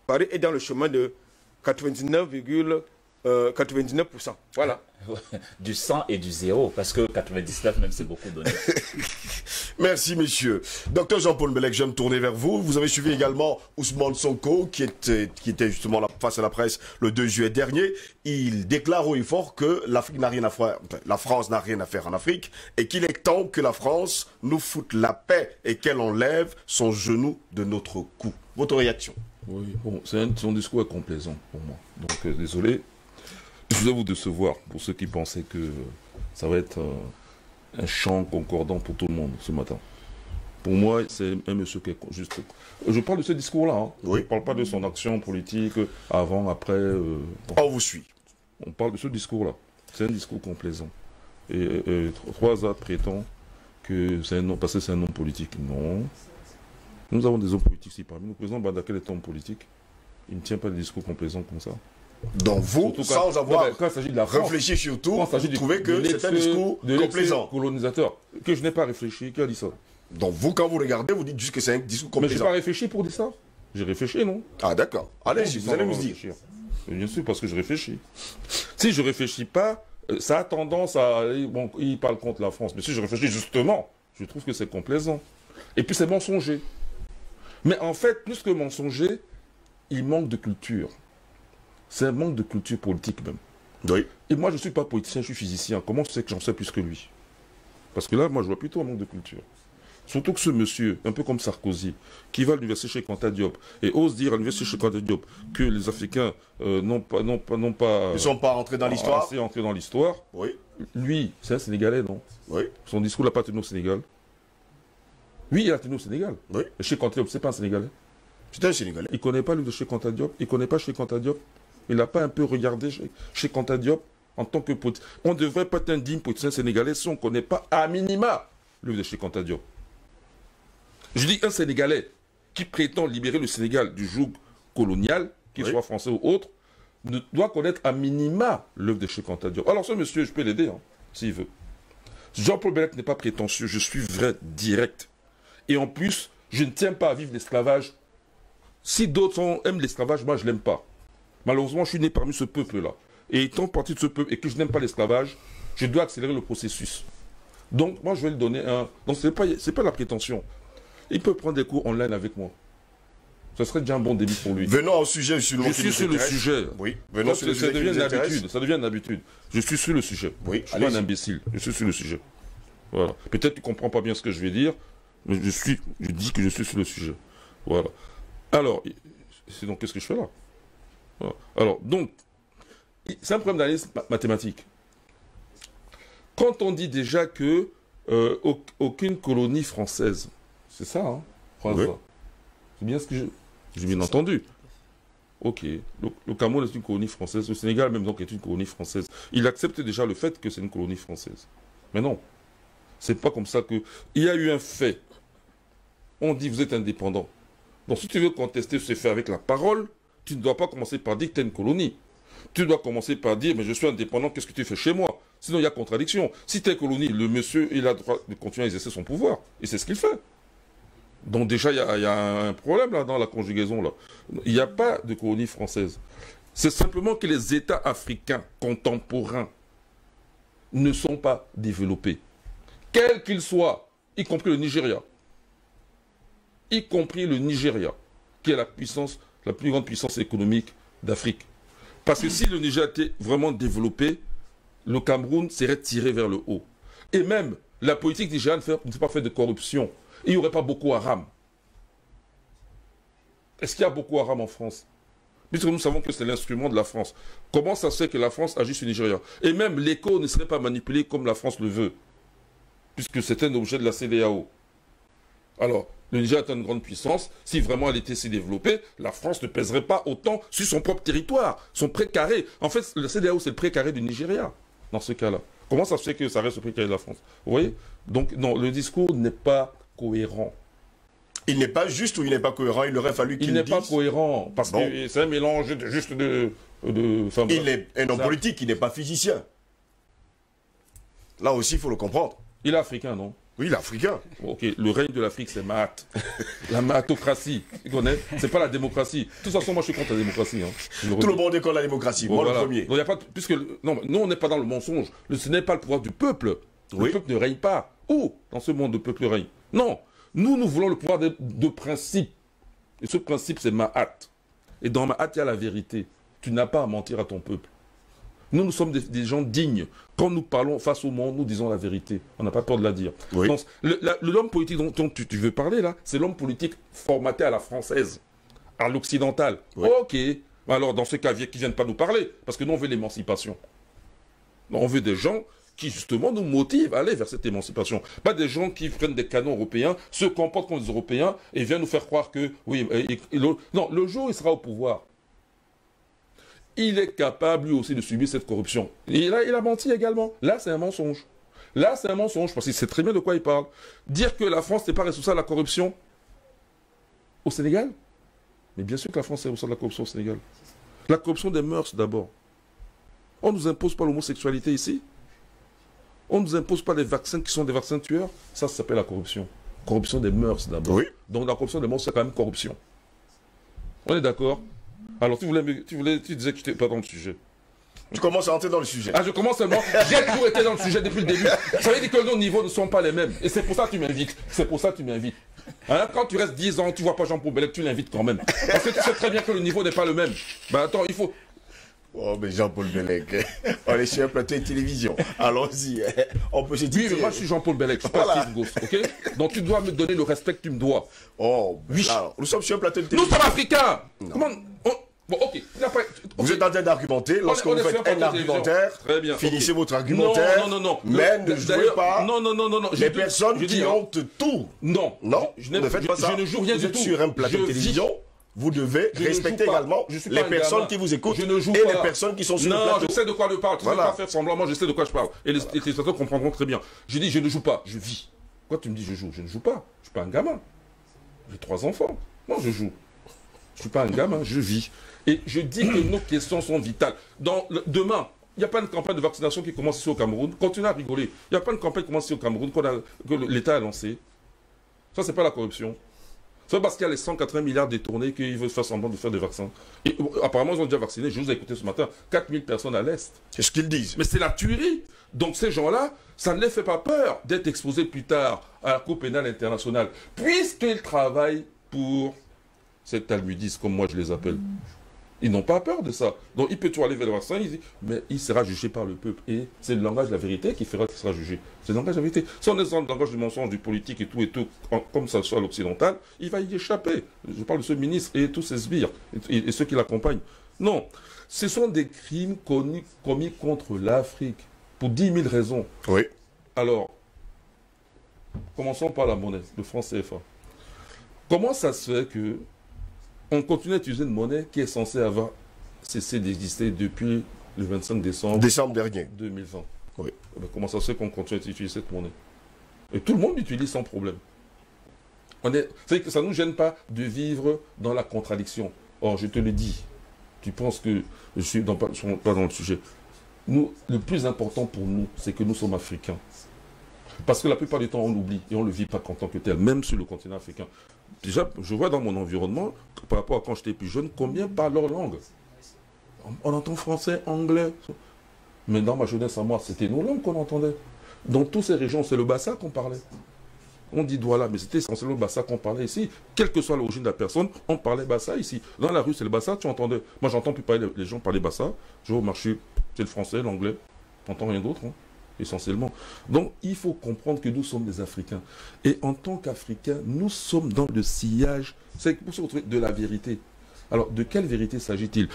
Paris est dans le chemin de 99,99%. Voilà. Du 100 et du 0, parce que 99 même c'est beaucoup donné. Merci messieurs. Docteur Jean-Paul Mbelek, je vais me tourner vers vous. Vous avez suivi également Ousmane Sonko qui était justement face à la presse le 2 juillet dernier. Il déclare haut et fort que l'Afrique n'a rien à faire, la France n'a rien à faire en Afrique et qu'il est temps que la France nous foute la paix et qu'elle enlève son genou de notre cou. Votre réaction? Oui, bon, son discours est complaisant pour moi. Donc désolé. Je vais vous décevoir pour ceux qui pensaient que ça va être un chant concordant pour tout le monde ce matin. Pour moi, c'est un monsieur qui est juste... Je parle de ce discours-là. Hein. Oui. Je ne parle pas de son action politique avant, après... On vous suit. On parle de ce discours-là. C'est un discours complaisant. Et trois autres prétendent que c'est un homme, parce que c'est un homme politique. Non. Nous avons des hommes politiques ici parmi nous. Le président Badakel est un homme politique. Il ne tient pas de discours complaisants comme ça. Donc vous, sans avoir quand il s'agit de la France, réfléchi surtout, vous trouvez que c'est un discours complaisant. Colonisateur, que je n'ai pas réfléchi, qui a dit ça? Donc vous, quand vous regardez, vous dites juste que c'est un discours complaisant. Mais je n'ai pas réfléchi pour dire ça. J'ai réfléchi, non? Ah d'accord. Allez-y, vous allez nous dire. Bien sûr, parce que je réfléchis. Si je réfléchis pas, ça a tendance à... Bon, il parle contre la France, mais si je réfléchis justement, je trouve que c'est complaisant. Et puis c'est mensonger. Mais en fait, plus que mensonger, il manque de culture. C'est un manque de culture politique même. Oui. Et moi, je ne suis pas politicien, je suis physicien. Comment c'est que j'en sais plus que lui? Parce que là, moi, je vois plutôt un manque de culture. Surtout que ce monsieur, un peu comme Sarkozy, qui va à l'université Cheikh Anta Diop et ose dire à l'université Cheikh Anta Diop que les Africains n'ont pas... Ils ne sont pas entrés dans l'histoire. C'est entré dans l'histoire. Oui. Lui, c'est un Sénégalais, non? Oui. Son discours n'a pas tenu au Sénégal. Oui, il a tenu au Sénégal. Oui. Et Cheikh Anta Diop, c'est pas un Sénégalais. C'est un Sénégalais. Il ne connaît pas lui de Cheikh Anta Diop. Il ne connaît pas Cheikh Anta Diop. Il n'a pas un peu regardé Cheikh Anta Diop en tant que politicien. On ne devrait pas être un digne politicien sénégalais si on ne connaît pas à minima l'œuvre de Cheikh Anta Diop. Je dis un Sénégalais qui prétend libérer le Sénégal du joug colonial, qu'il soit français ou autre, doit connaître à minima l'œuvre de Cheikh Anta Diop. Alors ce monsieur, je peux l'aider, hein, s'il veut. Jean-Paul Mbelek n'est pas prétentieux, je suis vrai, direct. Et en plus, je ne tiens pas à vivre l'esclavage. Si d'autres aiment l'esclavage, moi je ne l'aime pas. Malheureusement, je suis né parmi ce peuple-là. Et étant partie de ce peuple et que je n'aime pas l'esclavage, je dois accélérer le processus. Donc, moi, je vais lui donner un... Donc, ce n'est pas la prétention. Il peut prendre des cours online avec moi. Ce serait déjà un bon début pour lui. Venons au sujet. Je suis sur le sujet. Oui, venons sur le sujet. Ça devient une habitude. Je suis sur le sujet. Oui, je suis pas un imbécile. Je suis sur le sujet. Voilà. Peut-être que tu ne comprends pas bien ce que je vais dire, mais je dis que je suis sur le sujet. Voilà. Alors, donc, qu'est-ce que je fais là? Voilà. Alors, donc, c'est un problème d'analyse mathématique. Quand on dit déjà que aucune colonie française, c'est ça, hein, oui. C'est bien ce que j'ai bien entendu. Ok, le Cameroun est une colonie française, le Sénégal même donc est une colonie française. Il accepte déjà le fait que c'est une colonie française. Mais non, c'est pas comme ça que... Il y a eu un fait. On dit vous êtes indépendant. Donc si tu veux contester ce fait avec la parole, tu ne dois pas commencer par dire que tu es une colonie. Tu dois commencer par dire, mais je suis indépendant, qu'est-ce que tu fais chez moi? Sinon, il y a contradiction. Si tu es colonie, le monsieur, il a le droit de continuer à exercer son pouvoir. Et c'est ce qu'il fait. Donc déjà, il y a un problème là dans la conjugaison. Là. Il n'y a pas de colonie française. C'est simplement que les États africains contemporains ne sont pas développés. Quels qu'ils soient, y compris le Nigeria. Y compris le Nigeria, qui est la plus grande puissance économique d'Afrique. Parce que si le Niger était vraiment développé, le Cameroun serait tiré vers le haut. Et même, la politique nigériane ne fait pas fait de corruption. Il n'y aurait pas Boko Haram. Est-ce qu'il y a Boko Haram en France? Puisque nous savons que c'est l'instrument de la France. Comment ça se fait que la France agit sur le Nigeria? Et même l'écho ne serait pas manipulé comme la France le veut. puisque c'est un objet de la CEDEAO. Alors, le Niger est une grande puissance. Si vraiment elle était si développée, la France ne pèserait pas autant sur son propre territoire, son précaré. En fait, la CEDEAO, c'est le précaré du Nigeria, dans ce cas-là. Comment ça se fait que ça reste le précaré de la France? Vous voyez? Donc, non, le discours n'est pas cohérent. Il n'est pas juste ou il n'est pas cohérent, il aurait fallu qu'il Il n'est pas cohérent, parce que c'est un mélange juste de enfin, il est un homme politique, il n'est pas physicien. Là aussi, il faut le comprendre. Il est africain, non? Oui, il est africain. Ok, le règne de l'Afrique, c'est Mahat. La mahatocratie, tu connais? C'est pas la démocratie. De toute façon, moi, je suis contre la démocratie. Hein. Tout le monde est contre la démocratie, bon, moi voilà. le premier. Donc, y a pas, puisque, non, nous, on n'est pas dans le mensonge. Ce n'est pas le pouvoir du peuple. Oui. Le peuple ne règne pas. Où dans ce monde, le peuple règne? Non. Nous voulons le pouvoir de principe. Et ce principe, c'est Mahat. Et dans Mahat, il y a la vérité. Tu n'as pas à mentir à ton peuple. Nous sommes des gens dignes. Quand nous parlons face au monde, nous disons la vérité. On n'a pas peur de la dire. Oui. Donc, l'homme politique dont tu veux parler, là, c'est l'homme politique formaté à la française, à l'occidentale. Oui. Ok. Alors, dans ce cas, qui ne viennent pas nous parler, parce que nous, on veut l'émancipation. On veut des gens qui, justement, nous motivent à aller vers cette émancipation. Pas des gens qui prennent des canons européens, se comportent comme des Européens, et viennent nous faire croire que, oui, non, le jour où il sera au pouvoir, il est capable, lui aussi, de subir cette corruption. Et là, il a menti également. Là, c'est un mensonge. Là, c'est un mensonge, parce qu'il sait très bien de quoi il parle. Dire que la France n'est pas responsable de la corruption au Sénégal? Mais bien sûr que la France est responsable de la corruption au Sénégal. La corruption des mœurs, d'abord. On ne nous impose pas l'homosexualité ici. On ne nous impose pas les vaccins qui sont des vaccins tueurs. Ça s'appelle la corruption. Corruption des mœurs, d'abord. Oui. Donc, la corruption des mœurs, c'est quand même corruption. On est d'accord? Alors, tu disais que tu n'étais pas dans le sujet. Tu commences à entrer dans le sujet. Ah, je commence seulement. J'ai toujours été dans le sujet depuis le début. Ça veut dire que nos niveaux ne sont pas les mêmes. Et c'est pour ça que tu m'invites. C'est pour ça que tu m'invites. Hein, quand tu restes 10 ans, tu ne vois pas Jean-Paul Bellec, tu l'invites quand même. Parce que tu sais très bien que le niveau n'est pas le même. Ben attends, il faut... Oh, mais Jean-Paul Bellec, on est sur un plateau de télévision. Allons-y, on peut se dire. Oui, mais moi je suis Jean-Paul Bellec, je suis pas Voilà. Steve Goss, ok? Donc tu dois me donner le respect que tu me dois. Oh, Oui. alors, nous sommes sur un plateau de Nous télévision. sommes africains! Comment... Bon, ok. Il n'a pas... Vous êtes en train d'argumenter. Lorsque On vous est sur faites un plateau un de télévision. argumentaire, Très bien, finissez ok. votre argumentaire. Non. Mais ne jouez D'ailleurs, pas Non. les personnes qui ont tout. Non. Non, Je ne faites pas ça. Je ne joue rien vous du êtes tout. sur un plateau de Je vis. télévision. Vous devez Je ne respecter joue pas. également Je suis les pas un personnes gamin. qui vous écoutent Je ne joue et pas. les personnes qui sont sur le Non, plateau. je sais de quoi je parle. Tu ne Voilà. peux pas faire semblant. Moi, je sais de quoi je parle. Et les téléspectateurs comprendront très bien. Je dis, je ne joue pas. Je vis. Pourquoi tu me dis je joue? Je ne joue pas. Je ne suis pas un gamin. J'ai 3 enfants. Non, je joue. Je ne suis pas un gamin. Je vis. Et je dis que nos questions sont vitales. Demain, il n'y a pas une campagne de vaccination qui commence ici au Cameroun. Continuez à rigoler. Il n'y a pas une campagne qui commence ici au Cameroun que l'État a lancée. Ça, c'est pas la corruption. C'est parce qu'il y a les 180 milliards détournés qu'ils veulent faire semblant de faire des vaccins. Et apparemment, ils ont déjà vacciné, je vous ai écouté ce matin, 4000 personnes à l'Est. C'est ce qu'ils disent. Mais c'est la tuerie. Donc ces gens-là, ça ne les fait pas peur d'être exposés plus tard à la Cour pénale internationale, puisqu'ils travaillent pour ces talmudistes, comme moi je les appelle. Ils n'ont pas peur de ça. Donc il peut toujours aller vers le vaccin, il dit, mais il sera jugé par le peuple. Et c'est le langage de la vérité qui fera qu'il sera jugé. C'est le langage de la vérité. Si on est dans le langage du mensonge, du politique et tout, comme ça soit à l'occidental, il va y échapper. Je parle de ce ministre et tous ses sbires et ceux qui l'accompagnent. Non, ce sont des crimes commis contre l'Afrique pour 10 000 raisons. Oui. Alors, commençons par la monnaie, le franc CFA. Comment ça se fait que on continue à utiliser une monnaie qui est censée avoir cessé d'exister depuis le 25 décembre Décembre dernier. 2020. Oui. Eh bien, comment ça se fait qu'on continue à utiliser cette monnaie? Et tout le monde l'utilise sans problème. C'est que ça ne nous gêne pas de vivre dans la contradiction. Or, je te le dis, tu penses que je suis pas dans le sujet. Nous, le plus important pour nous, c'est que nous sommes africains. Parce que la plupart du temps, on l'oublie et on ne le vit pas en tant que tel, même sur le continent africain. Déjà, je vois dans mon environnement, par rapport à quand j'étais plus jeune, combien parlent leur langue. On entend français, anglais. Mais dans ma jeunesse à moi, c'était nos langues qu'on entendait. Dans toutes ces régions, c'est le bassa qu'on parlait. On dit Douala, mais c'était essentiellement le bassa qu'on parlait ici. Quelle que soit l'origine de la personne, on parlait bassa ici. Dans la rue, c'est le bassa, tu entendais. Moi, j'entends plus parler, les gens parler bassa. Je vais au marché, c'est le français, l'anglais. Tu n'entends rien d'autre, hein, essentiellement. Donc, il faut comprendre que nous sommes des Africains. Et en tant qu'Africains, nous sommes dans le sillage, c'est pour se retrouver de la vérité. Alors, de quelle vérité s'agit-il?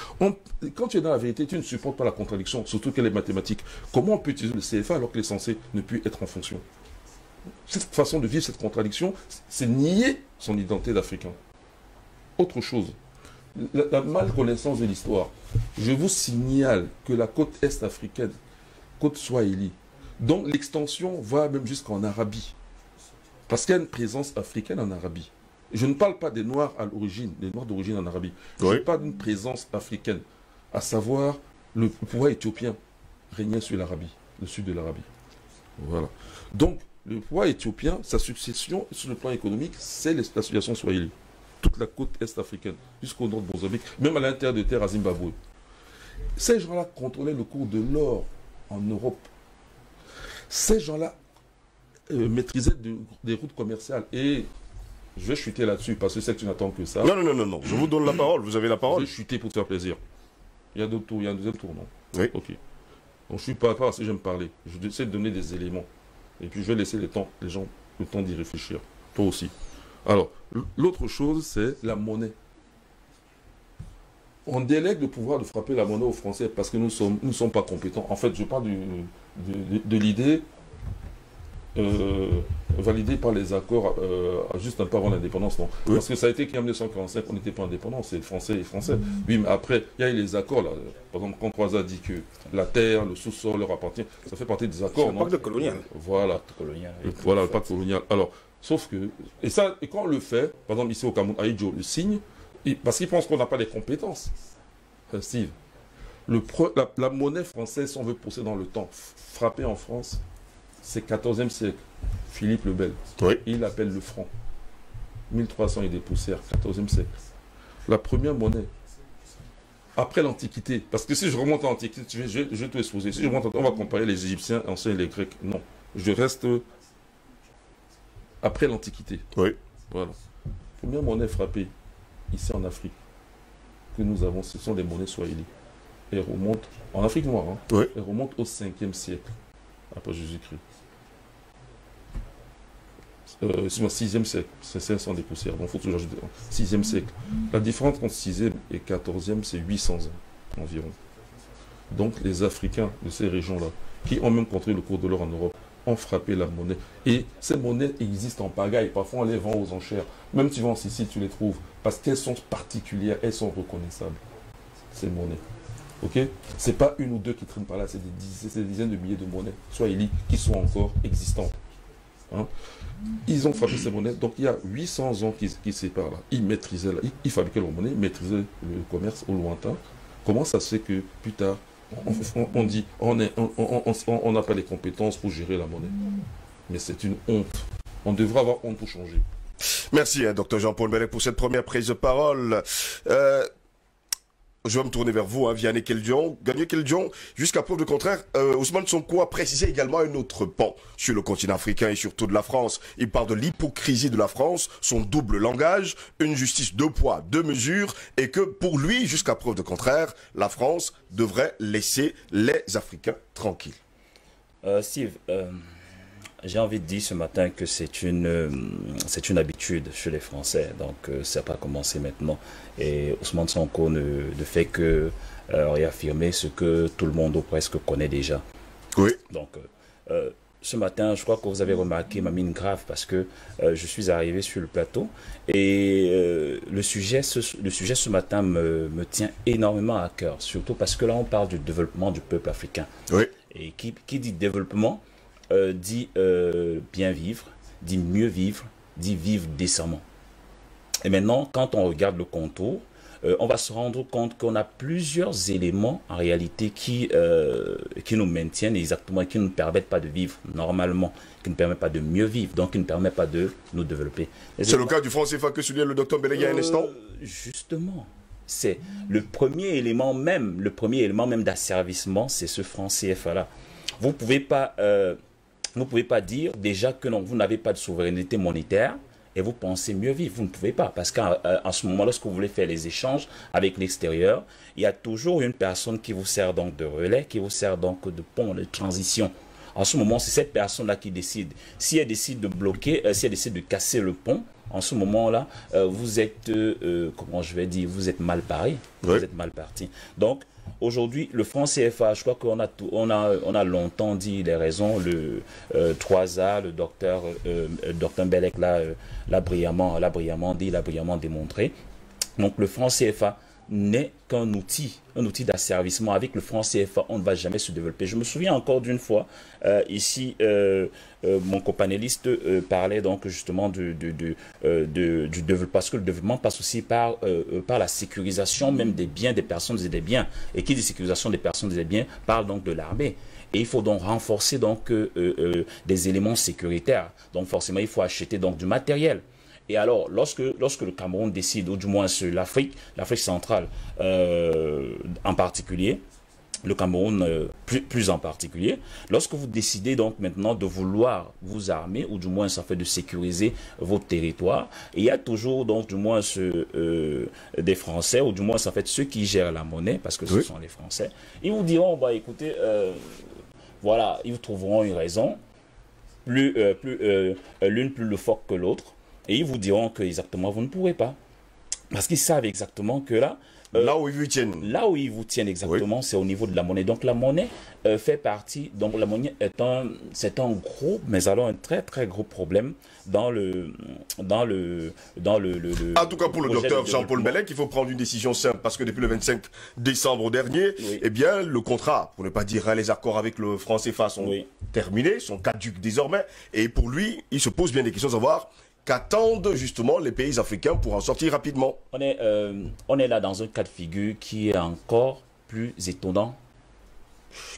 Quand tu es dans la vérité, tu ne supportes pas la contradiction, surtout qu'elle est mathématique. Comment on peut utiliser le CFA alors qu'il est censé ne plus être en fonction? Cette façon de vivre cette contradiction, c'est nier son identité d'Africain. Autre chose, la mal connaissance de l'histoire. Je vous signale que la côte est africaine, côte Swahili, dont l'extension va même jusqu'en Arabie. Parce qu'il y a une présence africaine en Arabie. Je ne parle pas des Noirs à l'origine, des Noirs d'origine en Arabie. Je parle d'une présence africaine, à savoir le pouvoir éthiopien régnait sur l'Arabie, le sud de l'Arabie. Voilà. Donc, le pouvoir éthiopien, sa succession sur le plan économique, c'est l'association Swahili. Toute la côte est africaine, jusqu'au nord de Mozambique, même à l'intérieur de terre à Zimbabwe. Ces gens-là contrôlaient le cours de l'or en Europe. Ces gens-là maîtrisaient des routes commerciales. Et je vais chuter là-dessus parce que c'est que tu n'attends que ça. Non. Je vous donne la parole. Vous avez la parole. Je vais chuter pour te faire plaisir. Il y a d'autres tours, il y a un deuxième tour, non? Oui. Ok. Donc je suis pas parce que j'aime parler. Je essaie de donner des éléments. Et puis je vais laisser les gens le temps d'y réfléchir. Toi aussi. Alors, l'autre chose, c'est la monnaie. On délègue le pouvoir de frapper la monnaie aux Français parce que nous ne sommes pas compétents. En fait, je parle de l'idée validée par les accords juste un peu avant l'indépendance. Non. Oui. Parce que ça a été qu'en 1945, on n'était pas indépendant, c'est Français et Français. Oui, mais après, il y a eu les accords. Là. Par exemple, quand Croizat dit que la terre, le sous-sol leur appartient, ça fait partie des accords. C'est le pacte colonial. Voilà. Voilà, le pacte colonial. Alors, sauf que, et quand on le fait, par exemple ici au Cameroun, Aïdjo le signe, parce qu'il pense qu'on n'a pas les compétences. Steve, la monnaie française, si on veut pousser dans le temps, frappée en France, c'est 14e siècle. Philippe le Bel. Oui. Il l'appelle le franc. 1300 et des poussières, 14e siècle. La première monnaie, après l'Antiquité, parce que si je remonte à l'Antiquité, je vais tout exposer. Si je remonte, on va comparer les Égyptiens, anciens et les Grecs. Non. Je reste après l'Antiquité. Oui. Voilà. Première monnaie frappée ici en Afrique que nous avons, ce sont des monnaies swahili. Elles remontent, en Afrique noire, hein, oui. Elles remontent au 5e siècle, après Jésus-Christ. 6e siècle, c'est 500 des poussières, donc il faut toujours ajouter 6e siècle. La différence entre 6e et 14e, c'est 800 ans environ. Donc les Africains de ces régions-là, qui ont même contrôlé le cours de l'or en Europe, ont frappé la monnaie. Et ces monnaies existent en pagaille. Parfois, on les vend aux enchères. Même tu vas en Sicile, tu les trouves. Parce qu'elles sont particulières, elles sont reconnaissables. Ces monnaies. Ok? C'est pas une ou deux qui traînent par là, c'est des dizaines de milliers de monnaies, swahili, qui sont encore existantes. Hein? Ils ont frappé ces monnaies. Donc, il y a 800 ans qui séparent là. Ils maîtrisaient, ils fabriquaient leur monnaie, ils maîtrisaient le commerce au lointain. Comment ça se fait que plus tard, on dit on n'a pas les compétences pour gérer la monnaie? Mais c'est une honte. On devrait avoir honte pour changer. Merci, Dr Jean-Paul Bellec, pour cette première prise de parole. Je vais me tourner vers vous, Vianney Keldjon. Gagné Keldjon, jusqu'à preuve du contraire, Ousmane Sonko a précisé également un autre pan sur le continent africain et surtout de la France. Il parle de l'hypocrisie de la France, son double langage, une justice deux poids, deux mesures, et que pour lui, jusqu'à preuve du contraire, la France devrait laisser les Africains tranquilles. Steve, j'ai envie de dire ce matin que c'est une habitude chez les Français, donc ça n'a pas commencé maintenant. Et Ousmane Sonko ne fait que réaffirmer ce que tout le monde ou presque connaît déjà. Oui. Donc, ce matin, je crois que vous avez remarqué ma mine grave parce que je suis arrivé sur le plateau et le sujet ce matin me tient énormément à cœur, surtout parce que là, on parle du développement du peuple africain. Oui. Et qui dit développement, dit bien vivre, dit mieux vivre, dit vivre décemment. Et maintenant, quand on regarde le contour, on va se rendre compte qu'on a plusieurs éléments en réalité qui nous maintiennent exactement, qui ne nous permettent pas de vivre normalement, qui ne permettent pas de mieux vivre, donc qui ne permettent pas de nous développer. C'est le cas du franc CFA que souligne le docteur Bellec il y a un instant. Justement, c'est le premier élément même d'asservissement, c'est ce franc CFA là. Vous ne pouvez pas dire déjà que non, vous n'avez pas de souveraineté monétaire et vous pensez mieux vivre. Vous ne pouvez pas, parce qu'en ce moment, lorsque vous voulez faire les échanges avec l'extérieur, il y a toujours une personne qui vous sert donc de relais, qui vous sert donc de pont, de transition En ce moment, c'est cette personne-là qui décide. Si elle décide de bloquer, si elle décide de casser le pont, en ce moment-là, vous êtes, comment je vais dire, vous êtes mal paré, vous êtes mal parti. Donc, aujourd'hui, le franc CFA, je crois qu'on a, on a longtemps dit les raisons, le 3A, le docteur Bellec l'a brillamment dit, l'a brillamment démontré. Donc, le franc CFA n'est qu'un outil d'asservissement. Avec le franc CFA, on ne va jamais se développer. Je me souviens encore d'une fois, ici, mon copanéliste parlait donc justement du développement, parce que le développement passe aussi par la sécurisation même des biens des personnes et des biens. Et qui dit sécurisation des personnes et des biens parle donc de l'armée. Et il faut donc renforcer donc, des éléments sécuritaires. Donc forcément, il faut acheter donc du matériel. Et alors, lorsque le Cameroun décide, ou du moins l'Afrique centrale en particulier, le Cameroun plus en particulier, lorsque vous décidez donc maintenant de vouloir vous armer, ou du moins ça fait de sécuriser votre territoire, il y a toujours donc du moins des Français, ou du moins ça fait ceux qui gèrent la monnaie, parce que ce sont les Français, ils vous diront, bah écoutez, voilà, ils vous trouveront une raison, l'une plus forte que l'autre, et ils vous diront que exactement vous ne pourrez pas. Parce qu'ils savent exactement que là... là où ils vous tiennent. Là où ils vous tiennent exactement, c'est au niveau de la monnaie. Donc la monnaie fait partie... Donc la monnaie c'est un gros, mais alors un très très gros problème dans le en tout cas pour le docteur Jean-Paul Bellec, il faut prendre une décision simple. Parce que depuis le 25 décembre dernier, eh bien le contrat, pour ne pas dire les accords avec le franc CFA sont terminés, sont caducs désormais. Et pour lui, il se pose bien des questions à savoir... Qu'attendent justement les pays africains pour en sortir rapidement? On est là dans un cas de figure qui est encore plus étonnant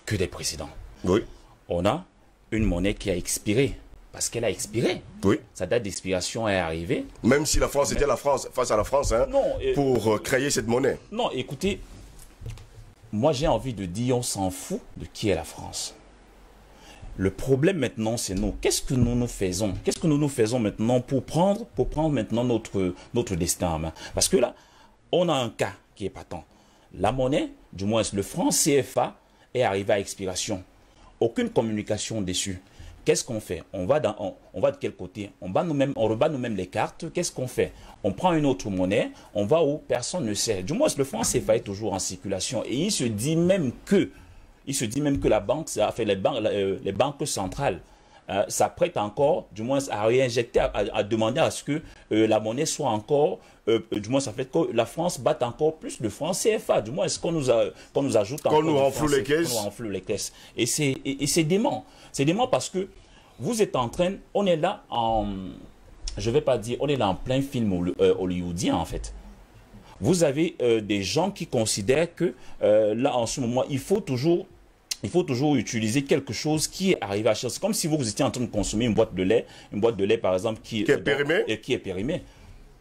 que des précédents. Oui. On a une monnaie qui a expiré. Parce qu'elle a expiré. Oui. Sa date d'expiration est arrivée. Même si la France était la France, face à la France, hein, pour créer cette monnaie. Non, écoutez, moi j'ai envie de dire, on s'en fout de qui est la France. Le problème maintenant, c'est nous. Qu'est-ce que nous faisons? Qu'est-ce que nous faisons maintenant pour prendre maintenant notre destin en main? Parce que là, on a un cas qui est patent. La monnaie, du moins le franc CFA, est arrivé à expiration. Aucune communication dessus. Qu'est-ce qu'on fait? On va de quel côté? On rebat nous-mêmes les cartes. Qu'est-ce qu'on fait? On prend une autre monnaie, on va où personne ne sait. Du moins, le franc CFA est toujours en circulation. Et il se dit même que la banque, les banques centrales s'apprêtent encore, du moins à réinjecter, à demander à ce que la monnaie soit encore, du moins ça fait que la France batte encore plus le franc CFA, du moins est-ce qu'on nous ajoute encore, qu'on nous renfloue les caisses. Et c'est dément. C'est dément parce que vous êtes en train, on est là je vais pas dire, on est là en plein film hollywoodien en fait. Vous avez des gens qui considèrent que là en ce moment, il faut toujours utiliser quelque chose qui est arrivé à cher. C'est comme si vous étiez en train de consommer une boîte de lait par exemple qui est périmée.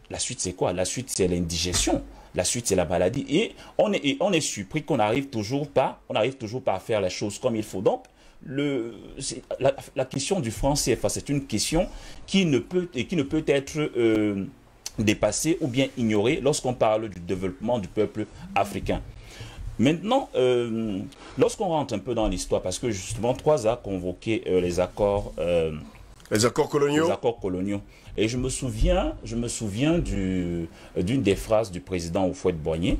La suite c'est quoi? La suite c'est l'indigestion. La suite c'est la maladie. Et on est surpris qu'on n'arrive toujours pas à faire les choses comme il faut. Donc la question du franc CFA, c'est une question qui ne peut être dépassée ou bien ignorée lorsqu'on parle du développement du peuple africain. Maintenant, lorsqu'on rentre un peu dans l'histoire, parce que justement, 3 a convoqué les accords coloniaux. Et je me souviens d'une des phrases du président Houphouët-Boigny,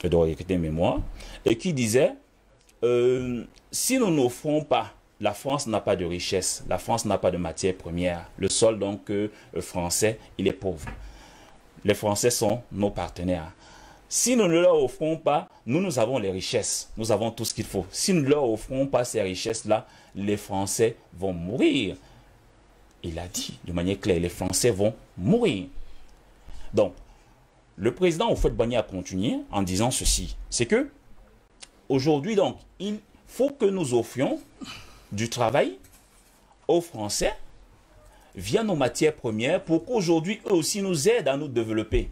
je dois écouter mémoire, et qui disait si nous n'offrons pas, la France n'a pas de richesse, la France n'a pas de matière première, le sol donc français, il est pauvre. Les Français sont nos partenaires. Si nous ne leur offrons pas, nous avons les richesses, nous avons tout ce qu'il faut. Si nous ne leur offrons pas ces richesses-là, les Français vont mourir. Il a dit de manière claire, les Français vont mourir. Donc, le président Houphouët-Boigny a continué en disant ceci, c'est que aujourd'hui, donc, il faut que nous offrions du travail aux Français via nos matières premières pour qu'aujourd'hui, eux aussi nous aident à nous développer.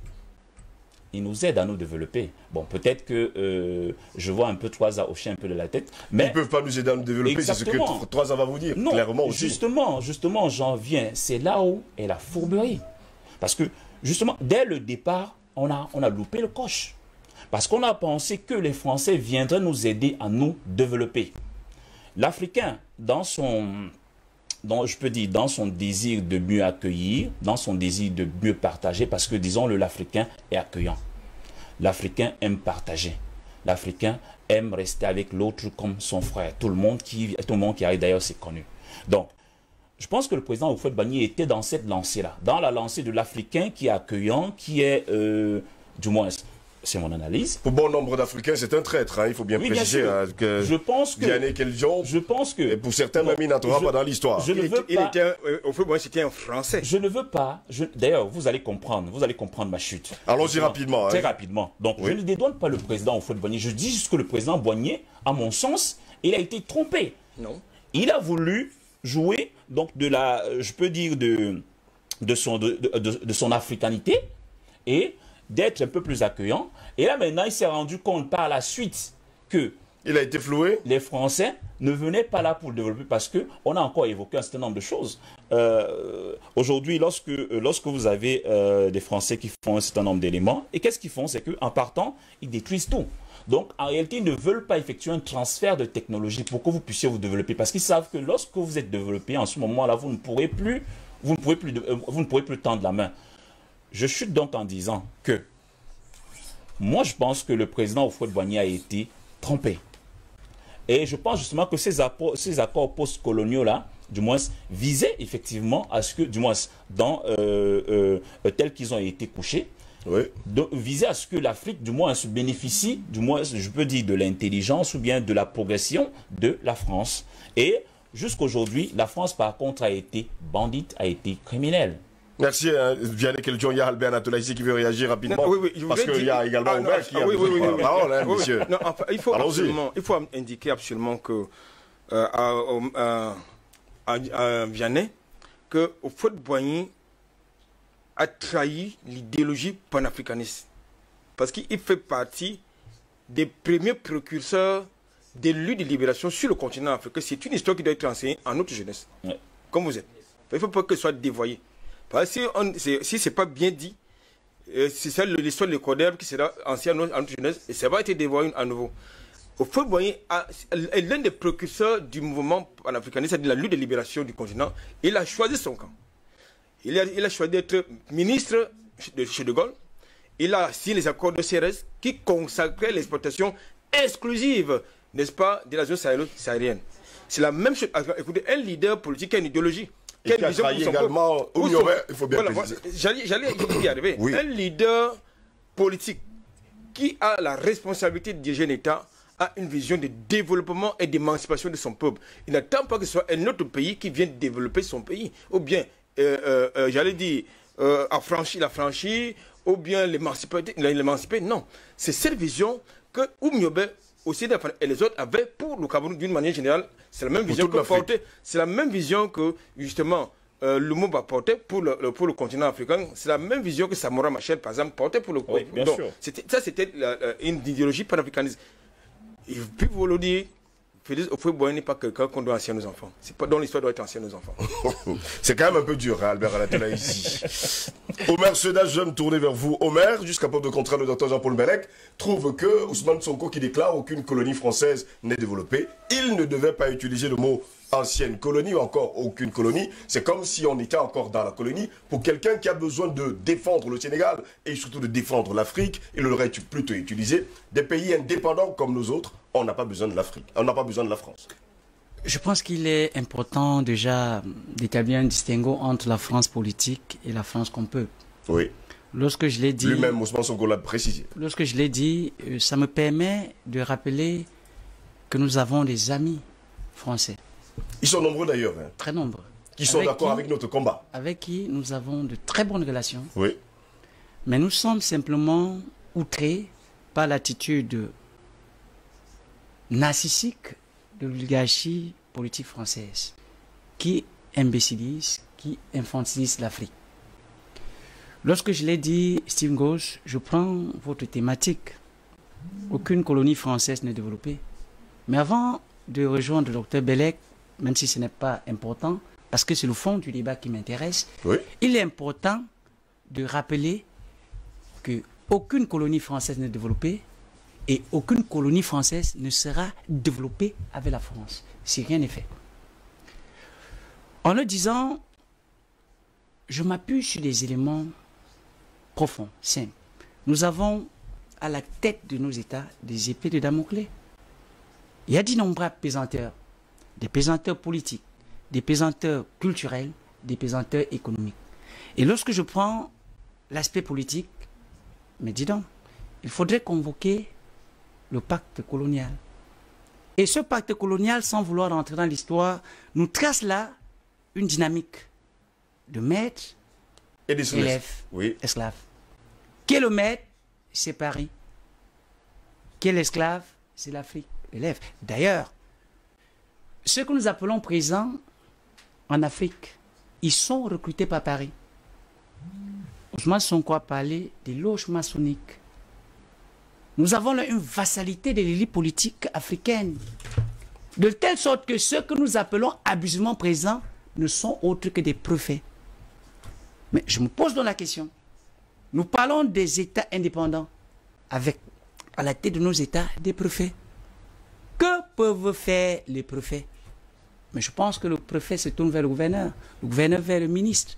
Ils nous aident à nous développer. Bon, peut-être que je vois un peu 3A hocher un peu de la tête. Mais ils ne peuvent pas nous aider à nous développer, c'est ce que 3A va vous dire, non, clairement aussi. Justement, j'en viens. C'est là où est la fourberie. Parce que, justement, dès le départ, on a loupé le coche. Parce qu'on a pensé que les Français viendraient nous aider à nous développer. l'Africain, dans son désir de mieux accueillir, dans son désir de mieux partager, parce que, disons-le, l'Africain est accueillant. L'Africain aime partager. L'Africain aime rester avec l'autre comme son frère. Tout le monde qui arrive d'ailleurs, c'est connu. Donc, je pense que le président Houphouët-Boigny était dans cette lancée-là, dans la lancée de l'Africain qui est accueillant, qui est, du moins, c'est mon analyse. Pour bon nombre d'Africains, c'est un traître, hein, il faut bien préciser. Bien que je pense que... Vianney Keljon, je pense que... Et pour certains, même il n'entrera pas dans l'histoire. Je ne veux pas... C'était un Français. Je ne veux pas... D'ailleurs, vous allez comprendre ma chute. Allons-y rapidement. Très rapidement. Donc, je ne dédouane pas le président Houphouët-Boigny. Je dis juste que le président Boigny, à mon sens, il a été trompé. Non. Il a voulu jouer, donc, je peux dire, de son africanité et d'être un peu plus accueillant. Et là, maintenant, il s'est rendu compte par la suite que il a été floué. Les Français ne venaient pas là pour le développer parce qu'on a encore évoqué un certain nombre de choses. Aujourd'hui, lorsque vous avez des Français qui font un certain nombre d'éléments, et qu'est-ce qu'ils font? C'est qu'en partant, ils détruisent tout. Donc, en réalité, ils ne veulent pas effectuer un transfert de technologie pour que vous puissiez vous développer. Parce qu'ils savent que lorsque vous êtes développé, en ce moment-là, vous ne pourrez plus tendre la main. Je chute donc en disant que moi, je pense que le président Houphouët-Boigny a été trompé. Et je pense justement que ces accords post-coloniaux-là, du moins, visaient effectivement à ce que, du moins, tels qu'ils ont été couchés, oui, visaient à ce que l'Afrique, du moins, se bénéficie, du moins, je peux dire, de l'intelligence ou bien de la progression de la France. Et jusqu'aujourd'hui, la France, par contre, a été bandite, a été criminelle. Merci, Vianney Keljon. Il y a Albert Anatola ici qui veut réagir rapidement. Non, oui, parce qu'il y a également Omer qui a la parole, hein, monsieur. Non, enfin, il faut indiquer absolument que à Vianney que Houphouët-Boigny a trahi l'idéologie panafricaniste. Parce qu'il fait partie des premiers précurseurs des luttes de libération sur le continent africain. C'est une histoire qui doit être enseignée à notre jeunesse. Ouais. Comme vous êtes. Il ne faut pas que ce soit dévoyé. Parce que si ce n'est pas bien dit, c'est ça l'histoire de l'Équateur qui sera ancienne à notre jeunesse et ça va être dévoyé à nouveau. Houphouët-Boigny est l'un des précurseurs du mouvement panafricaniste, c'est-à-dire la lutte de libération du continent. Il a choisi son camp. Il a choisi d'être ministre chez De Gaulle. Il a signé les accords de CRS qui consacraient l'exploitation exclusive, n'est-ce pas, de la zone sahélienne. C'est la même chose. Écoutez, un leader politique a une idéologie. Et qui a trahi également, il faut bien préciser. J'allais y arriver. Oui. Un leader politique qui a la responsabilité de diriger un État a une vision de développement et d'émancipation de son peuple. Il n'attend pas que ce soit un autre pays qui vienne développer son pays. Ou bien, j'allais dire, l'affranchir, ou bien l'émanciper. Non. C'est cette vision que Oumyobé aussi et les autres avaient pour le Cameroun d'une manière générale. C'est la même vision que porter. C'est la même vision que justement Lumumba portait pour le continent africain. C'est la même vision que Samora Machel, par exemple, portait pour le continent. Oui, bien sûr. Ça, c'était une idéologie panafricaniste. Et puis vous le dire, Félix Houphouët-Boigny n'est pas quelqu'un qu'on doit enseigner à nos enfants. C'est pas dans l'histoire doit être enseignée à nos enfants. C'est quand même un peu dur, hein, Albert Anatola ici. Omer Seda, je vais me tourner vers vous. Omer, jusqu'à peu de contrat, le docteur Jean-Paul Bellec trouve que Ousmane Sonko, qui déclare aucune colonie française n'est développée, il ne devait pas utiliser le mot ancienne colonie ou encore aucune colonie. C'est comme si on était encore dans la colonie. Pour quelqu'un qui a besoin de défendre le Sénégal et surtout de défendre l'Afrique, il aurait plutôt utilisé des pays indépendants comme nous autres. On n'a pas besoin de l'Afrique, on n'a pas besoin de la France. Je pense qu'il est important déjà d'établir un distinguo entre la France politique et la France qu'on peut. Oui. Lorsque je l'ai dit... Lui-même, Ousmane Sonko l'a précisé. Lorsque je l'ai dit, ça me permet de rappeler que nous avons des amis français. Ils sont nombreux d'ailleurs. Hein. Très nombreux. Qui sont d'accord avec notre combat. Avec qui nous avons de très bonnes relations. Oui. Mais nous sommes simplement outrés par l'attitude narcissique de l'oligarchie politique française qui imbécilise, qui infantilise l'Afrique. Lorsque je l'ai dit, Steve Gauche, je prends votre thématique. Aucune colonie française n'est développée. Mais avant de rejoindre le Dr Bellec, même si ce n'est pas important, parce que c'est le fond du débat qui m'intéresse, oui. Il est important de rappeler qu'aucune colonie française n'est développée Et aucune colonie française ne sera développée avec la France, si rien n'est fait. En le disant, je m'appuie sur des éléments profonds, simples. Nous avons à la tête de nos États des épées de Damoclès. Il y a d'innombrables pesanteurs, des pesanteurs politiques, des pesanteurs culturels, des pesanteurs économiques. Et lorsque je prends l'aspect politique, mais dis donc, il faudrait convoquer le pacte colonial. Et ce pacte colonial, sans vouloir entrer dans l'histoire, nous trace là une dynamique de maître, Et des élève, Oui. esclave. Qui est le maître? C'est Paris. Qui est l'esclave? C'est l'Afrique. Élève. D'ailleurs, ceux que nous appelons présents en Afrique, ils sont recrutés par Paris. Ousmane Sonko a parlé des loges maçonniques. Nous avons là une vassalité de l'élite politique africaine. De telle sorte que ceux que nous appelons abusivement présents ne sont autres que des préfets. Mais je me pose donc la question. Nous parlons des États indépendants, avec à la tête de nos États des préfets. Que peuvent faire les préfets? Mais je pense que le préfet se tourne vers le gouverneur vers le ministre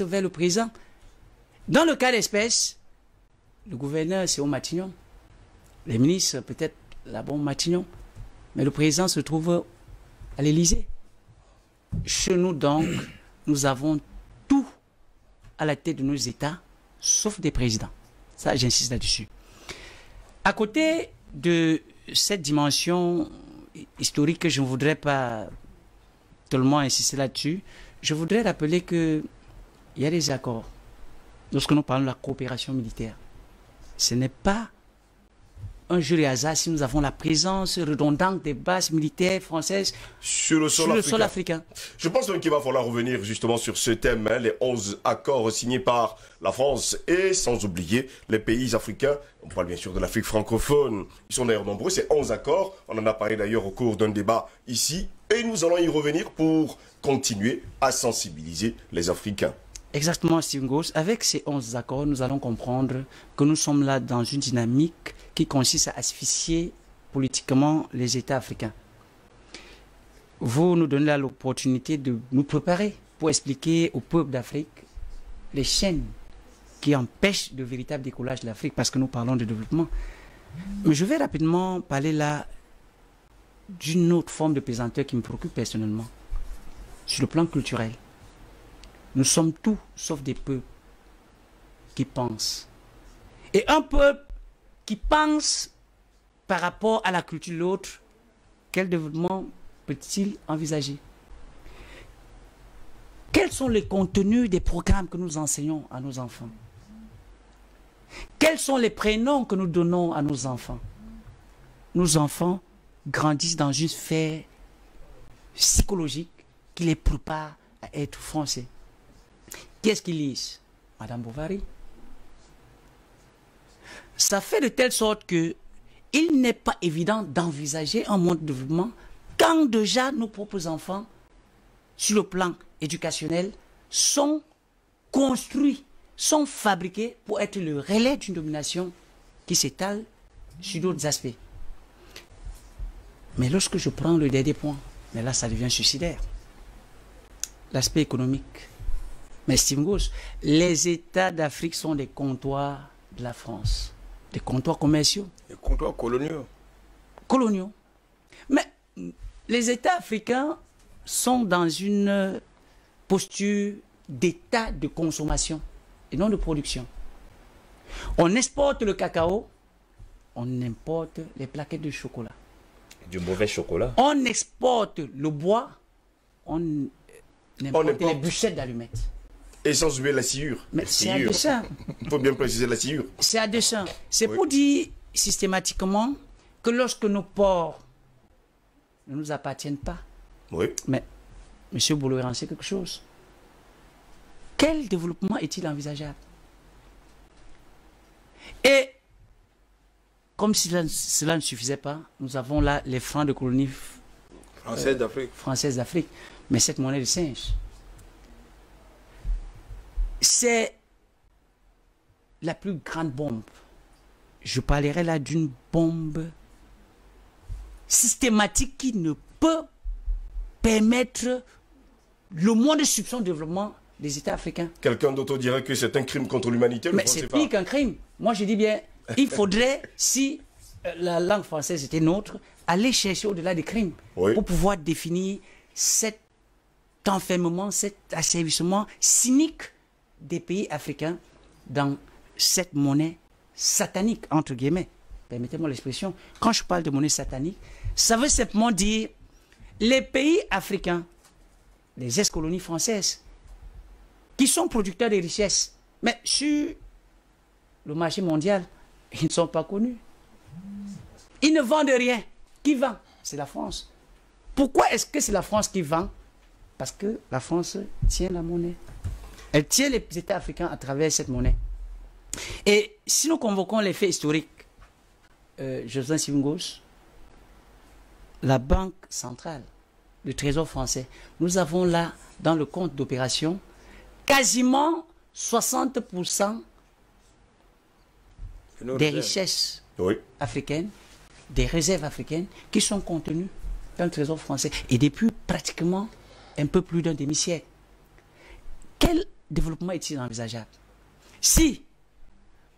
vers le président. Dans le cas d'espèce, le gouverneur c'est au Matignon, les ministres peut-être là-bas au Matignon, mais le président se trouve à l'Élysée. Chez nous donc, nous avons tout à la tête de nos États, sauf des présidents. Ça, j'insiste là-dessus. À côté de cette dimension historique, je ne voudrais pas tellement insister là-dessus. Je voudrais rappeler qu'il y a des accords. Lorsque nous parlons de la coopération militaire, ce n'est pas un jeu de hasard si nous avons la présence redondante des bases militaires françaises Sur le sol africain. Je pense donc qu'il va falloir revenir justement sur ce thème, hein, les 11 accords signés par la France et sans oublier les pays africains. On parle bien sûr de l'Afrique francophone. Ils sont d'ailleurs nombreux, ces 11 accords. On en a parlé d'ailleurs au cours d'un débat ici. Et nous allons y revenir pour continuer à sensibiliser les Africains. Exactement, Steve Gauss. Avec ces 11 accords, nous allons comprendre que nous sommes là dans une dynamique qui consiste à asphyxier politiquement les États africains. Vous nous donnez là l'opportunité de nous préparer pour expliquer au peuple d'Afrique les chaînes qui empêchent le véritable décollage de l'Afrique, parce que nous parlons de développement. Mais je vais rapidement parler là d'une autre forme de pesanteur qui me préoccupe personnellement, sur le plan culturel. Nous sommes tous sauf des peuples qui pensent. Et un peuple qui pense par rapport à la culture de l'autre, quel développement peut-il envisager? Quels sont les contenus des programmes que nous enseignons à nos enfants? Quels sont les prénoms que nous donnons à nos enfants? Nos enfants grandissent dans une sphère psychologique qui les prépare à être français. Qu'est-ce qu'ils lisent? Madame Bovary. Ça fait de telle sorte que il n'est pas évident d'envisager un monde de développement quand déjà nos propres enfants, sur le plan éducationnel, sont construits, sont fabriqués pour être le relais d'une domination qui s'étale sur d'autres aspects. Mais lorsque je prends le dernier point, mais là ça devient suicidaire, l'aspect économique. Mais Steve Gauss, les États d'Afrique sont des comptoirs de la France, des comptoirs commerciaux. Des comptoirs coloniaux. Coloniaux. Mais les États africains sont dans une posture d'état de consommation et non de production. On exporte le cacao, on importe les plaquettes de chocolat. Du mauvais chocolat. On exporte le bois, on importe les bûchettes d'allumettes. Et sans oublier la sciure. Mais c'est à dessein. Il faut bien préciser la sciure. C'est à dessein. C'est Oui. pour dire systématiquement que lorsque nos ports ne nous appartiennent pas, Oui. mais M. Boulou sait quelque chose. Quel développement est-il envisageable? Et comme si cela ne suffisait pas, nous avons là les francs de colonie Française d'Afrique. Mais cette monnaie de singe, c'est la plus grande bombe je parlerai là d'une bombe systématique qui ne peut permettre le moins de soupçon de développement des États africains. Quelqu'un d'autre dirait que c'est un crime contre l'humanité. Mais c'est pire qu'un crime. Moi, je dis bien, il faudrait, si la langue française était nôtre, aller chercher au-delà des crimes pour pouvoir définir cet enfermement, cet asservissement cynique des pays africains dans cette monnaie satanique, entre guillemets. Permettez-moi l'expression. Quand je parle de monnaie satanique, ça veut simplement dire les pays africains, les ex-colonies françaises, qui sont producteurs de richesses, mais sur le marché mondial, ils ne sont pas connus. Ils ne vendent rien. Qui vend? C'est la France. Pourquoi est-ce que c'est la France qui vend? Parce que la France tient la monnaie. Elle tient les États africains à travers cette monnaie. Et si nous convoquons les faits historiques, Jocelyn Sivingos, la Banque centrale, le Trésor français, nous avons là, dans le compte d'opération, quasiment 60% des richesses africaines, des réserves africaines qui sont contenues dans le Trésor français. Et depuis pratiquement un peu plus d'un demi-siècle. Quel développement est-il envisageable? Si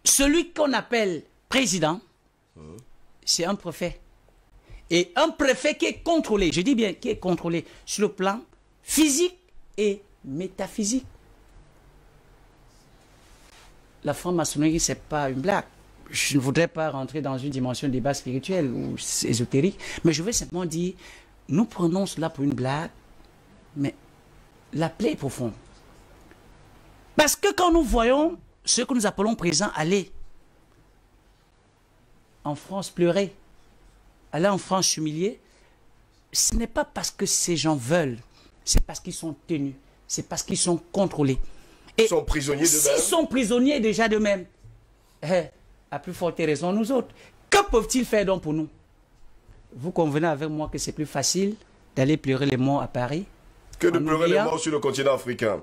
celui qu'on appelle président, c'est un préfet. Et un préfet qui est contrôlé, je dis bien qui est contrôlé sur le plan physique et métaphysique. La franc-maçonnerie, ce n'est pas une blague. Je ne voudrais pas rentrer dans une dimension de débat spirituel ou ésotérique, mais je veux simplement dire, nous prenons cela pour une blague, mais la plaie est profonde. Parce que quand nous voyons ceux que nous appelons présents aller en France pleurer, aller en France s'humilier, ce n'est pas parce que ces gens veulent, c'est parce qu'ils sont tenus, c'est parce qu'ils sont contrôlés. Et ils sont prisonniers d'eux-mêmes. S'ils sont prisonniers déjà d'eux-mêmes, à plus forte raison nous autres, que peuvent-ils faire donc pour nous? Vous convenez avec moi que c'est plus facile d'aller pleurer les morts à Paris que de pleurer les morts sur le continent africain.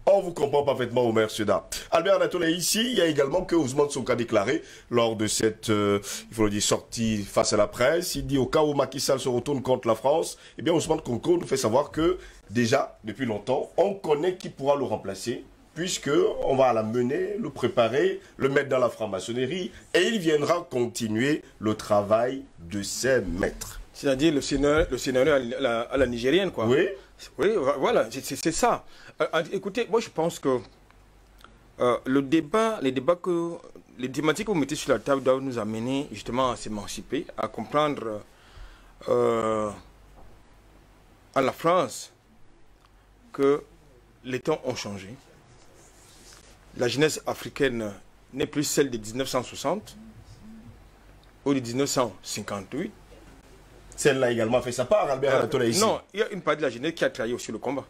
On vous comprend parfaitement, Omer Seda. Albert Anatole, ici, il y a également que Ousmane Sonko a déclaré lors de cette, il faut le dire, sortie face à la presse. Il dit au cas où Macky Sall se retourne contre la France, eh bien Ousmane Sonko nous fait savoir que déjà, depuis longtemps, on connaît qui pourra le remplacer, puisque on va la mener, le préparer, le mettre dans la franc-maçonnerie, et il viendra continuer le travail de ses maîtres. C'est-à-dire le scénario à la nigérienne, quoi. Oui. Oui, voilà, c'est ça. Écoutez, moi je pense que les thématiques que vous mettez sur la table doivent nous amener justement à s'émanciper, à comprendre à la France que les temps ont changé. La jeunesse africaine n'est plus celle de 1960 ou de 1958. Celle-là également fait sa part, Albert Anatole, ici. Non, il y a une partie de la jeunesse qui a trahi aussi le combat.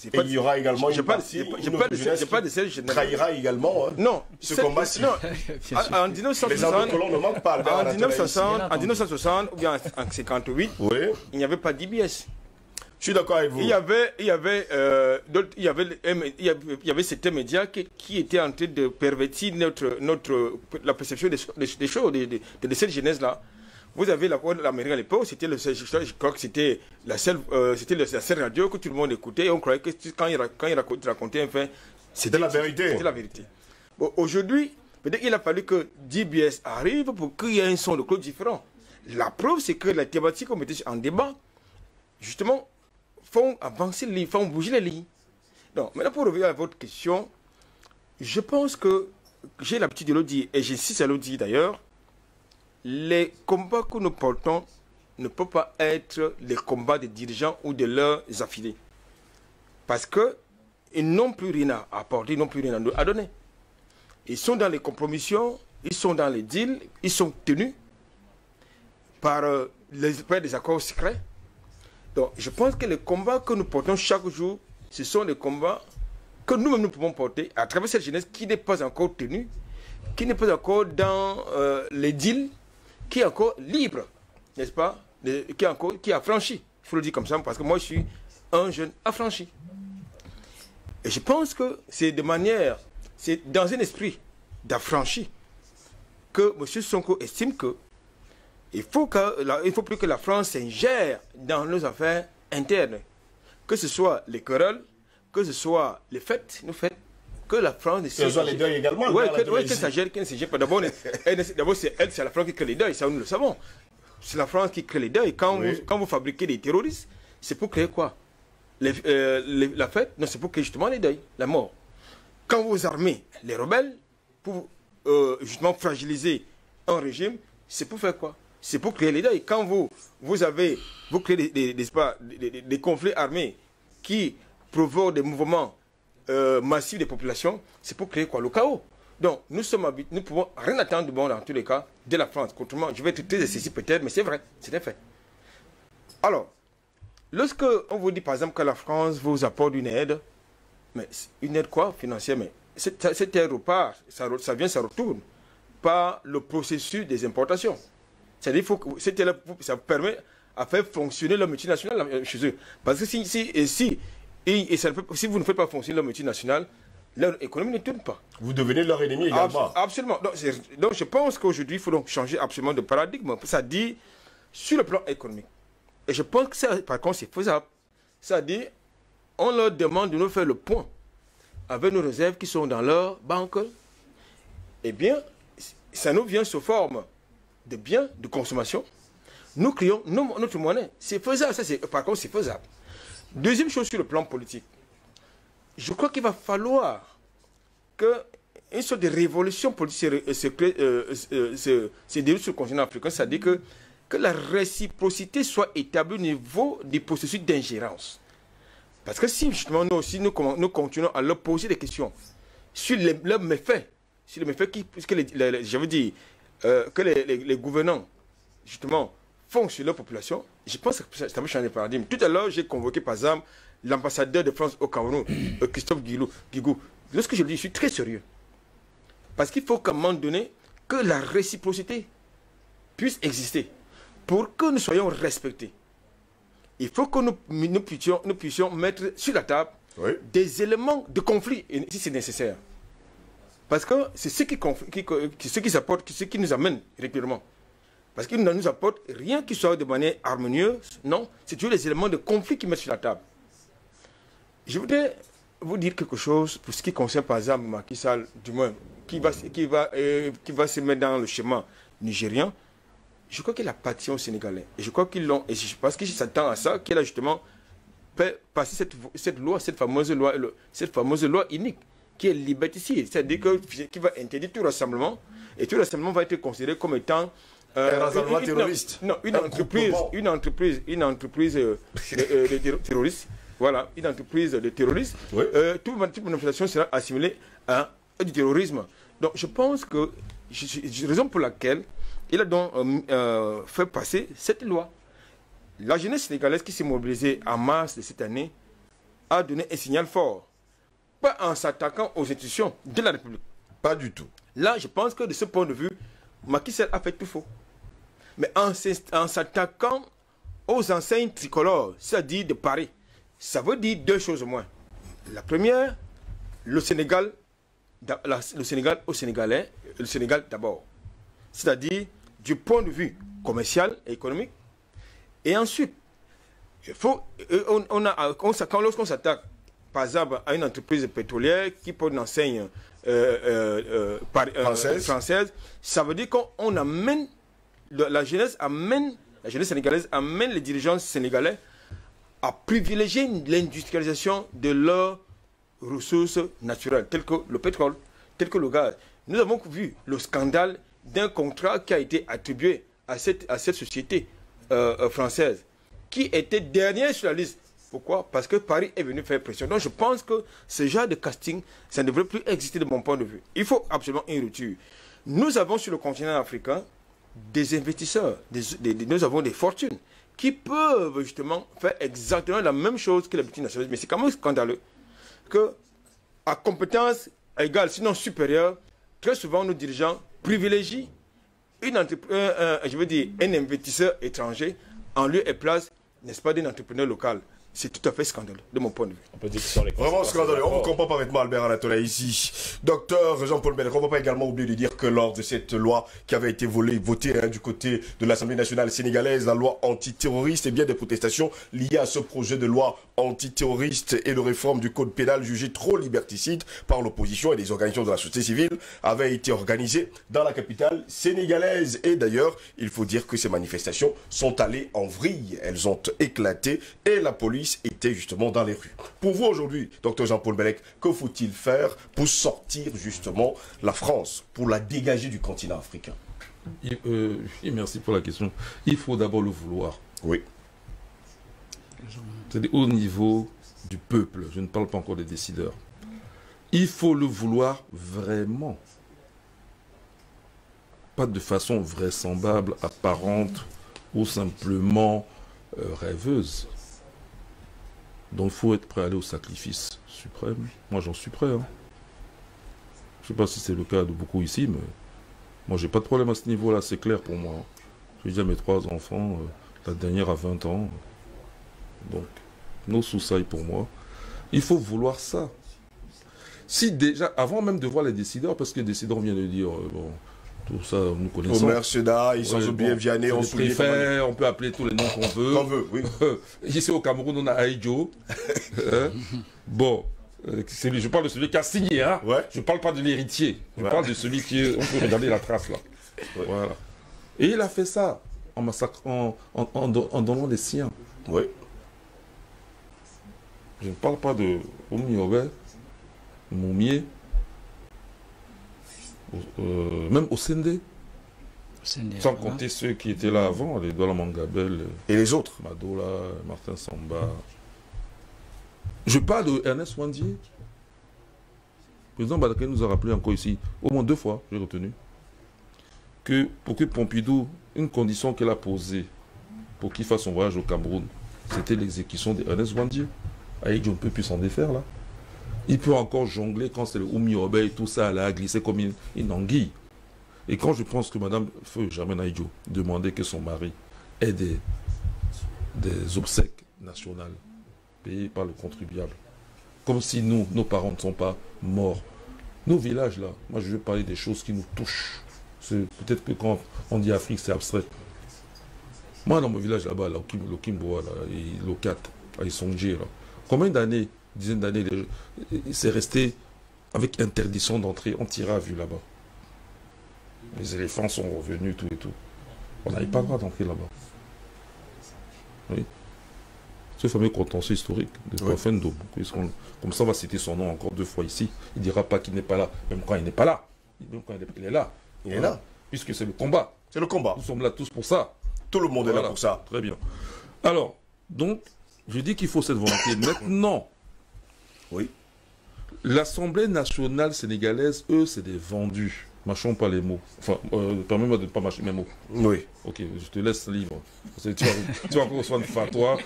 Et il y aura également une partie où notre jeunesse qui trahira également ce combat-ci. En 1960, en 1960 ou bien en 1958, il n'y avait pas d'IBS. Je suis d'accord avec vous. Il y avait certains médias qui étaient en train de pervertir la perception des choses, de cette jeunesse-là. Vous avez la voix de l'Amérique à l'époque, je crois que c'était la seule radio que tout le monde écoutait, et on croyait que quand il racontait, enfin, c'était la vérité. C'était la vérité. Bon, aujourd'hui, peut-être qu'il a fallu que DBS arrive pour qu'il y ait un son de cloche différent. La preuve, c'est que les thématiques qu'on mettait en débat, justement, font avancer les lignes, font bouger les lignes. Donc, maintenant, pour revenir à votre question, je pense que j'ai l'habitude de le dire, et j'insiste à le dire d'ailleurs, les combats que nous portons ne peuvent pas être les combats des dirigeants ou de leurs affiliés. Parce qu'ils n'ont plus rien à apporter, ils n'ont plus rien à donner. Ils sont dans les compromissions, ils sont dans les deals, ils sont tenus par des accords secrets. Donc je pense que les combats que nous portons chaque jour, ce sont les combats que nous-mêmes nous pouvons porter à travers cette jeunesse qui n'est pas encore tenue, qui n'est pas encore dans les deals, qui est encore libre, n'est-ce pas, qui est affranchi. Il faut le dire comme ça, parce que moi, je suis un jeune affranchi. Et je pense que c'est dans un esprit d'affranchi que M. Sonko estime que il faut plus que la France s'ingère dans nos affaires internes. Que ce soit les querelles, que ce soit les fêtes, nos fêtes, que la France... Que ce soit les deuils également. Oui, qu'elle s'ingère pas. D'abord, c'est la France qui crée les deuils, ça nous le savons. C'est la France qui crée les deuils. Quand vous fabriquez des terroristes, c'est pour créer quoi? La fête? Non, c'est pour créer justement les deuils, la mort. Quand vous armez les rebelles, pour justement fragiliser un régime, c'est pour faire quoi? C'est pour créer les deuils. Quand vous créez des conflits armés qui provoquent des mouvements massifs des populations, c'est pour créer quoi? Le chaos. Donc, nous pouvons rien attendre de bon dans tous les cas de la France. Contrairement, je vais être très excessif peut-être, mais c'est vrai, c'est un fait. Alors, lorsque on vous dit par exemple que la France vous apporte une aide, mais une aide quoi? Financière, mais cette aide repart, ça retourne par le processus des importations. C'est-à-dire que ça permet à faire fonctionner la multinationale chez eux. Parce que si vous ne faites pas fonctionner la multinationale, leur économie ne tourne pas. Vous devenez leur ennemi également. Absolument. Donc je pense qu'aujourd'hui, il faut donc changer absolument de paradigme. Ça dit sur le plan économique. Et je pense que ça, par contre, c'est faisable. Ça dit, on leur demande de nous faire le point avec nos réserves qui sont dans leur banque. Eh bien, ça nous vient sous forme de biens de consommation. Nous créons notre monnaie. C'est faisable. Par contre, c'est faisable. Deuxième chose sur le plan politique. Je crois qu'il va falloir qu'une sorte de révolution politique se déroule sur le continent africain. C'est-à-dire que la réciprocité soit établie au niveau des processus d'ingérence. Parce que si justement nous aussi nous continuons à leur poser des questions sur leurs méfaits, sur les méfaits que les gouvernants justement font sur leur population, je pense que ça va changer de paradigme. Tout à l'heure, j'ai convoqué par exemple l'ambassadeur de France au Cameroun, Christophe Guigou. Lorsque je le dis, je suis très sérieux. Parce qu'il faut qu'à un moment donné, que la réciprocité puisse exister. Pour que nous soyons respectés, il faut que nous puissions mettre sur la table des éléments de conflit, si c'est nécessaire. Parce que c'est ce qui nous amène régulièrement. Parce qu'il ne nous apporte rien qui soit de manière harmonieuse, non, c'est toujours les éléments de conflit qui mettent sur la table. Je voudrais vous dire quelque chose pour ce qui concerne par exemple Macky Sall, du moins, qui va se mettre dans le schéma nigérien. Je crois qu'il a pâti aux Sénégalais. Et je crois qu'ils l'ont. Et je pense qu'il s'attend à ça, qu'il a justement fait passer cette fameuse loi unique, qui est liberticide. C'est-à-dire qui va interdire tout rassemblement. Et tout rassemblement va être considéré comme étant un rassemblement terroriste. Non, une entreprise terroriste. Voilà, une entreprise de terroristes. Oui. Toute manifestation sera assimilée à du terrorisme. Donc je pense que, raison pour laquelle il a donc fait passer cette loi. La jeunesse sénégalaise qui s'est mobilisée en mars de cette année a donné un signal fort. Pas en s'attaquant aux institutions de la République. Pas du tout. Là, je pense que de ce point de vue, Macky Sall a fait tout faux. Mais en s'attaquant aux enseignes tricolores, c'est-à-dire de Paris, ça veut dire deux choses au moins. La première, le Sénégal au Sénégalais, le Sénégal d'abord. C'est-à-dire du point de vue commercial et économique. Et ensuite, lorsqu'on s'attaque, par exemple, à une entreprise pétrolière qui porte une enseigne française, ça veut dire qu'on amène, la jeunesse sénégalaise amène les dirigeants sénégalais à privilégier l'industrialisation de leurs ressources naturelles, telles que le pétrole, telles que le gaz. Nous avons vu le scandale d'un contrat qui a été attribué à cette société française, qui était dernière sur la liste. Pourquoi? Parce que Paris est venu faire pression. Donc je pense que ce genre de casting, ça ne devrait plus exister de mon point de vue. Il faut absolument une rupture. Nous avons sur le continent africain des investisseurs, nous avons des fortunes qui peuvent justement faire exactement la même chose que les multinationales. Mais c'est quand même scandaleux que, à compétence égale, sinon supérieure, très souvent nos dirigeants privilégient un investisseur étranger en lieu et place, n'est-ce pas, d'un entrepreneur local. c'est tout à fait scandaleux, de mon point de vue. On peut dire que sur les Vraiment scandaleux. On vous comprend parfaitement, Albert Anatola, ici. Docteur Jean-Paul Bellec, on ne va pas également oublier de dire que lors de cette loi qui avait été votée du côté de l'Assemblée nationale sénégalaise, la loi antiterroriste, et bien des protestations liées à ce projet de loi antiterroriste et de réforme du code pénal jugé trop liberticide par l'opposition et des organisations de la société civile avaient été organisées dans la capitale sénégalaise. Et d'ailleurs, il faut dire que ces manifestations sont allées en vrille. Elles ont éclaté et la police était justement dans les rues. Pour vous aujourd'hui, docteur Jean-Paul Bellec, que faut-il faire pour sortir justement la France, pour la dégager du continent africain? Merci pour la question. Il faut d'abord le vouloir. Oui. C'est-à-dire au niveau du peuple, je ne parle pas encore des décideurs. Il faut le vouloir vraiment. Pas de façon vraisemblable, apparente ou simplement rêveuse. Donc il faut être prêt à aller au sacrifice suprême. Moi j'en suis prêt. Hein. Je ne sais pas si c'est le cas de beaucoup ici, mais moi j'ai pas de problème à ce niveau-là, c'est clair pour moi. J'ai déjà mes 3 enfants, la dernière a 20 ans. Donc, no soucis pour moi. Il faut vouloir ça. Si déjà, avant même de voir les décideurs, parce que les décideurs viennent de dire, bon, tout ça, nous connaissons. Omer Seda, ils sont oubliés, Vianney, on préfère, on peut appeler tous les noms qu'on veut. Qu'on veut, oui. Ici au Cameroun, on a Aïdjo. Bon, je parle de celui qui a signé, hein. Ouais. Je ne parle pas de l'héritier. Je parle de celui qui est, on peut regarder la trace là. Ouais. Voilà. Et il a fait ça en massacrant, en donnant les siens. Oui. Je ne parle pas de Oumiobe, Moumier, même au Sendé. Sans compter ceux qui étaient là avant, les Douala Mangabel. Et les autres. Madola, Martin Samba. Je parle de Ernest Wandier. Le président Badaké nous a rappelé encore ici, au moins 2 fois, j'ai retenu, que pour que Pompidou, une condition qu'elle a posée pour qu'il fasse son voyage au Cameroun, c'était l'exécution d'Ernest Wandier. Aïdjo, on ne peut plus s'en défaire là. Il peut encore jongler quand c'est le Oumiobe et tout ça, là, glisser comme une anguille. Et quand je pense que Madame Feu Germaine Aïdjo demandait que son mari ait des obsèques nationales payées par le contribuable, comme si nous, nos parents ne sont pas morts. Nos villages là, moi je veux parler des choses qui nous touchent. Peut-être que quand on dit Afrique, c'est abstrait. Moi dans mon village là-bas, là, le Kimboa, le 4, à Isongé, là, combien d'années, dizaines d'années, c'est resté avec interdiction d'entrée, on tirait à vue là-bas. Les éléphants sont revenus, tout et tout. On n'avait pas le droit d'entrer là-bas. Oui. Ce fameux contentieux historique de Kouafendo. Comme ça, on va citer son nom encore 2 fois ici. Il ne dira pas qu'il n'est pas là, même quand il n'est pas là. Même quand il est là. Il est là. Puisque c'est le combat. C'est le combat. Nous sommes là tous pour ça. Tout le monde est là pour ça. Très bien. Alors, donc, je dis qu'il faut cette volonté. Maintenant, oui. L'Assemblée nationale sénégalaise, eux, c'est des vendus. Mâchons pas les mots. Enfin, permets-moi de ne pas mâcher mes mots. Oui. Ok, je te laisse livre. Tu vas encore recevoir une fatwa.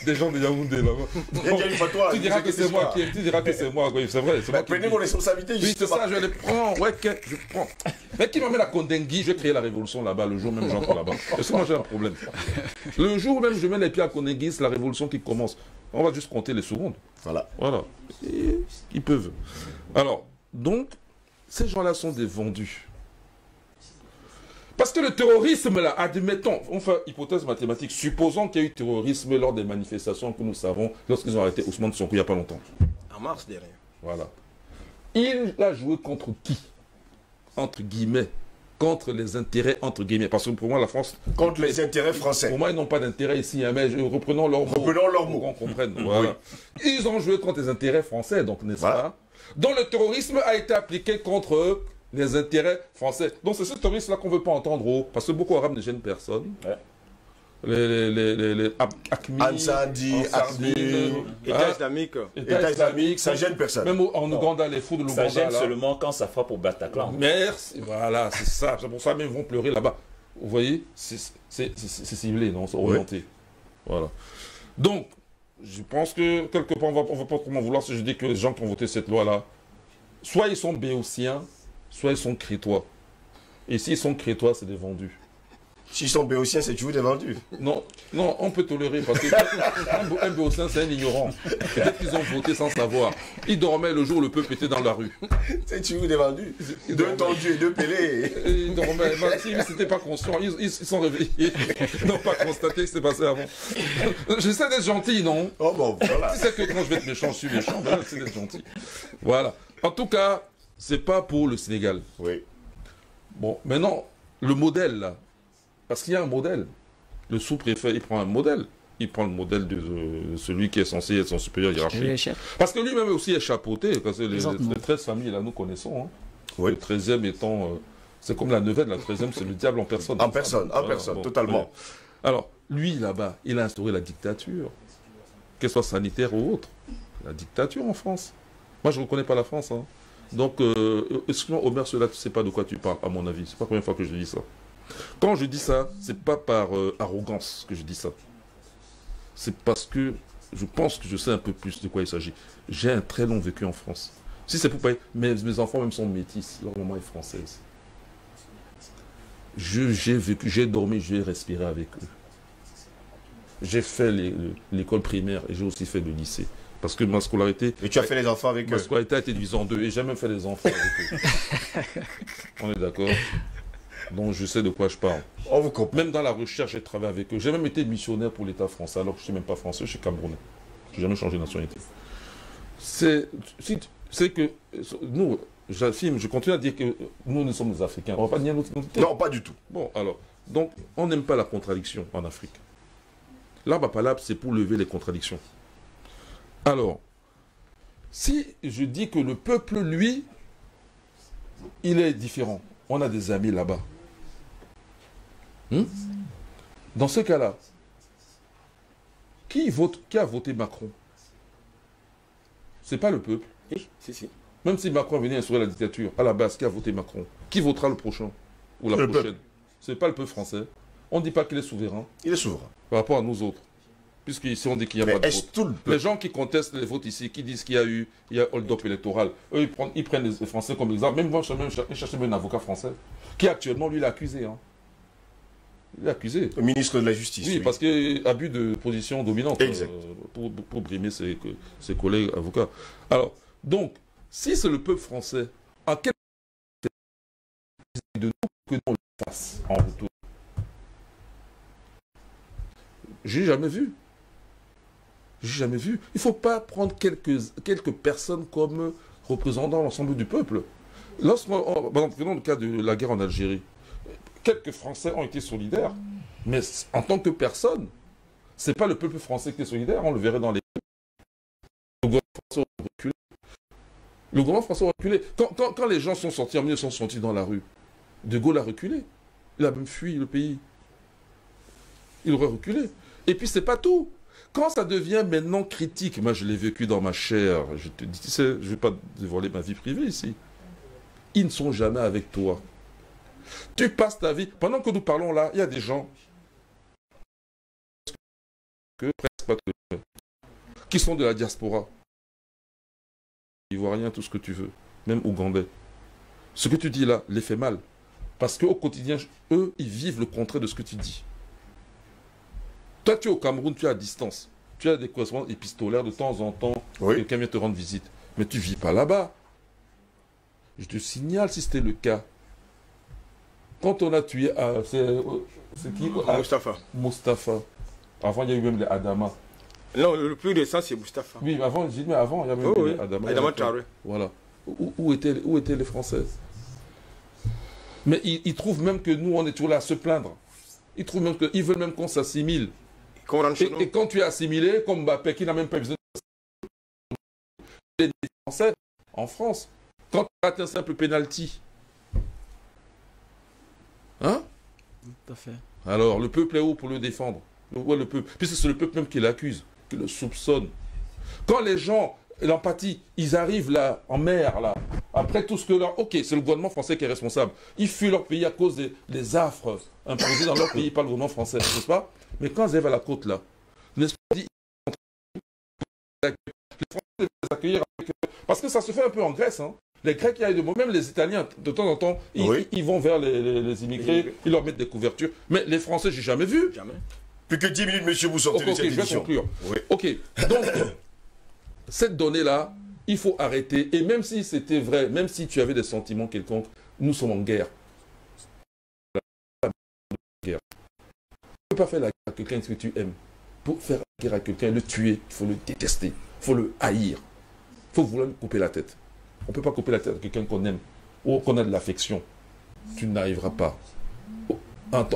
Des gens de Yaoundé là-bas. Tu diras que c'est moi qui. Tu diras que c'est moi. C'est vrai. Prenez vos responsabilités. Oui, c'est ça, je les prends. Ouais, je prends. Mais qui m'amène à Kondengui, je vais créer la révolution là-bas, le jour même j'entre là-bas. Est-ce que moi j'ai un problème? Le jour même je mets les pieds à Kondengui, c'est la révolution qui commence. On va juste compter les secondes. Voilà. Et ils peuvent. Alors, donc, ces gens-là sont des vendus. Parce que le terrorisme, là, admettons, on fait hypothèse mathématique, supposons qu'il y a eu terrorisme lors des manifestations que nous savons, lorsqu'ils ont arrêté Ousmane Sonko il n'y a pas longtemps. En mars dernier. Voilà. Il a joué contre qui? Entre guillemets. Contre les intérêts, entre guillemets. Parce que pour moi, la France... Contre les intérêts français. Pour moi, ils n'ont pas d'intérêt ici, hein, mais reprenons leurs mots. Reprenons leurs mots. Pour qu'on comprenne. Voilà. Oui. Ils ont joué contre les intérêts français, donc, n'est-ce pas? Dont le terrorisme a été appliqué contre les intérêts français. Donc c'est ce terrorisme-là qu'on ne veut pas entendre, parce que Boko Haram ne gêne personne. Ouais. Les ACMI, Ansadi, État islamique, ça gêne personne. Même en Ouganda, les fous de l'Ouganda. Ça gêne seulement quand ça frappe au Bataclan. Merci, voilà, c'est ça. C'est pour ça même ils vont pleurer là-bas. Vous voyez, c'est ciblé, non, c'est orienté. Voilà. Donc, je pense que quelque part, on ne va pas trop m'en vouloir si je dis que les gens qui ont voté cette loi-là, soit ils sont béotiens, soit ils sont crétois. Et s'ils sont crétois, c'est des vendus. S'ils sont béotiens, c'est toujours des vendus. Non, non, on peut tolérer parce que un béotien, c'est un ignorant. Peut-être qu'ils ont voté sans savoir. Ils dormaient le jour où le peuple était dans la rue. C'est toujours des vendus. Deux tendus et deux pelés. Ils dormaient. Si ils n'étaient pas conscients, ils sont réveillés. Ils n'ont pas constaté ce qui s'est passé avant. J'essaie d'être gentil, non? Oh bon, voilà. Tu sais que quand je vais être méchant, je suis méchant. Ben, j'essaie d'être gentil. Voilà. En tout cas, c'est pas pour le Sénégal. Oui. Bon, maintenant, le modèle, là. Parce qu'il y a un modèle. Le sous-préfet, il prend un modèle. Il prend le modèle de celui qui est censé être son supérieur hiérarchique. Parce que lui-même aussi est chapeauté. Parce que les 13 familles, là, nous connaissons. Hein. Oui. Le 13e étant... c'est comme la neuvaine, la 13e, c'est le diable en personne. En personne, Bon, totalement. ouais. Alors, lui, là-bas, il a instauré la dictature. Qu'elle soit sanitaire ou autre. La dictature en France. Moi, je ne reconnais pas la France. Hein. Donc, excuse-moi, Omer, cela, tu ne sais pas de quoi tu parles, à mon avis. C'est pas la première fois que je dis ça. Quand je dis ça, c'est pas par arrogance que je dis ça. C'est parce que je pense que je sais un peu plus de quoi il s'agit. J'ai un très long vécu en France. Si c'est pour pas... Mes enfants même sont métis. Leur maman est française. J'ai vécu, j'ai dormi, j'ai respiré avec eux. J'ai fait l'école primaire et j'ai aussi fait le lycée. Parce que ma scolarité... Et tu as fait les enfants avec eux? Ma scolarité a été divisée en deux et j'ai même fait les enfants avec eux. On est d'accord? Donc je sais de quoi je parle. On vous comprend. Même dans la recherche, j'ai travaillé avec eux. J'ai même été missionnaire pour l'État français, alors que je ne suis même pas français, je suis camerounais. Je n'ai jamais changé de nationalité. C'est que nous, j'affirme, je continue à dire que nous, nous sommes des Africains. On ne va pas nier notre identité. Non, pas du tout. Bon, alors, donc, on n'aime pas la contradiction en Afrique. L'arbre à palabre, c'est pour lever les contradictions. Alors, si je dis que le peuple, lui, il est différent, on a des amis là-bas. Dans ce cas-là, qui a voté Macron? C'est pas le peuple. Si. Même si Macron venait instaurer la dictature, à la base, qui a voté Macron? Qui votera le prochain? Ou la prochaine? C'est pas le peuple français. On ne dit pas qu'il est souverain. Il est souverain. Par rapport à nous autres. Puisqu'ici, on dit qu'il n'y a pas de vote. Les gens qui contestent les votes ici, qui disent qu'il y a hold-up électoral, eux, ils prennent les Français comme exemple. Même moi, je cherche même un avocat français, qui actuellement, lui, il est accusé. Hein. Il est accusé. Le ministre de la Justice. Oui, parce que abus de position dominante pour brimer ses collègues avocats. Alors, donc, si c'est le peuple français, en quel de nous que nous le fasse en retour? J'ai jamais vu. J'ai jamais vu. Il ne faut pas prendre quelques personnes comme représentant l'ensemble du peuple. Prenons le cas de la guerre en Algérie. Quelques Français ont été solidaires, mais en tant que personne, ce n'est pas le peuple français qui est solidaire, on le verrait dans les... Le gouvernement français a reculé. Le gouvernement français a reculé. Quand les gens sont sortis en 1960 dans la rue, De Gaulle a reculé. Il a même fui le pays. Il aurait reculé. Et puis, c'est pas tout. Quand ça devient maintenant critique, moi je l'ai vécu dans ma chair, je te dis, je ne vais pas dévoiler ma vie privée ici. Ils ne sont jamais avec toi. Tu passes ta vie. Pendant que nous parlons là, il y a des gens qui sont de la diaspora. Ivoiriens, tout ce que tu veux, même ougandais. Ce que tu dis là les fait mal. Parce qu'au quotidien, eux, ils vivent le contraire de ce que tu dis. Toi, tu es au Cameroun, tu es à distance. Tu as des correspondances épistolaires de temps en temps. Oui. Quelqu'un vient te rendre visite. Mais tu ne vis pas là-bas. Je te signale si c'était le cas. Quand on a tué... c'est qui? Mustapha. Avant, il y a eu même les Adama. Non, le plus récent, c'est Mustapha. Oui, mais avant, il y a même les Adama. Adama Traoré. Voilà. Où étaient les Français? Mais ils trouvent même que nous, on est toujours là à se plaindre. Ils trouvent même qu'ils veulent même qu'on s'assimile. Et quand tu es assimilé, comme Mbappé, qui n'a même pas besoin de Français en France, quand tu rates un simple penalty, hein? Tout à fait. Alors, le peuple est où pour le défendre? Le peuple. Puisque c'est le peuple même qui l'accuse, qui le soupçonne. Quand les gens, l'empathie, ils arrivent là, en mer, là, après tout ce que leur... Ok, c'est le gouvernement français qui est responsable. Ils fuient leur pays à cause des affres imposées dans leur pays par le gouvernement français, n'est-ce pas? Mais quand ils arrivent à la côte, là, n'est-ce pas? Les Français les accueillir avec... Parce que ça se fait un peu en Grèce, hein. Les Grecs, même les Italiens, de temps en temps, ils vont vers les immigrés, ils leur mettent des couvertures. Mais les Français, j'ai jamais vu. Jamais. Plus que 10 minutes, monsieur, vous sortez de cette émission. Je vais conclure. Oui. Ok, donc, cette donnée-là, il faut arrêter. Et même si c'était vrai, même si tu avais des sentiments quelconques, nous sommes en guerre. Tu ne peux pas faire la guerre à quelqu'un que tu aimes. Pour faire la guerre à quelqu'un, le tuer, il faut le détester, il faut le haïr. Il faut vouloir lui couper la tête. On ne peut pas couper la tête à quelqu'un qu'on aime ou qu'on a de l'affection. Tu n'arriveras pas.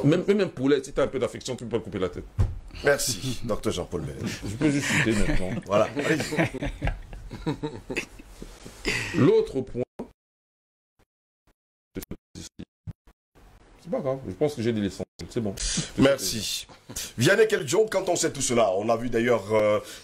Même un poulet, si tu as un peu d'affection, tu ne peux pas couper la tête. Merci, docteur Jean-Paul Bellec. Je peux juste citer maintenant. Voilà, allez. L'autre point, c'est pas grave, je pense que j'ai dit l'essentiel, c'est bon. Merci. Vianney Keljon, quand on sait tout cela, on a vu d'ailleurs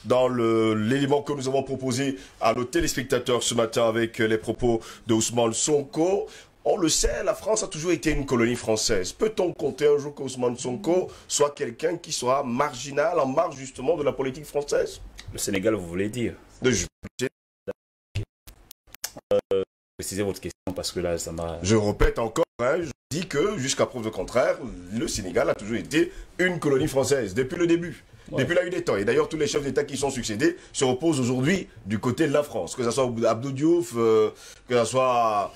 dans l'élément que nous avons proposé à nos téléspectateurs ce matin avec les propos de Ousmane Sonko, on le sait, la France a toujours été une colonie française. Peut-on compter un jour qu'Ousmane Sonko soit quelqu'un qui sera marginal, en marge justement de la politique française? Le Sénégal, vous voulez dire? Précisez votre question parce que là, ça m'a... Je répète encore, hein, je dis que jusqu'à preuve de contraire, le Sénégal a toujours été une colonie française, depuis le début. Ouais. Depuis la nuit des temps. Et d'ailleurs, tous les chefs d'État qui sont succédés se reposent aujourd'hui du côté de la France. Que ce soit Abdou Diouf, que ce soit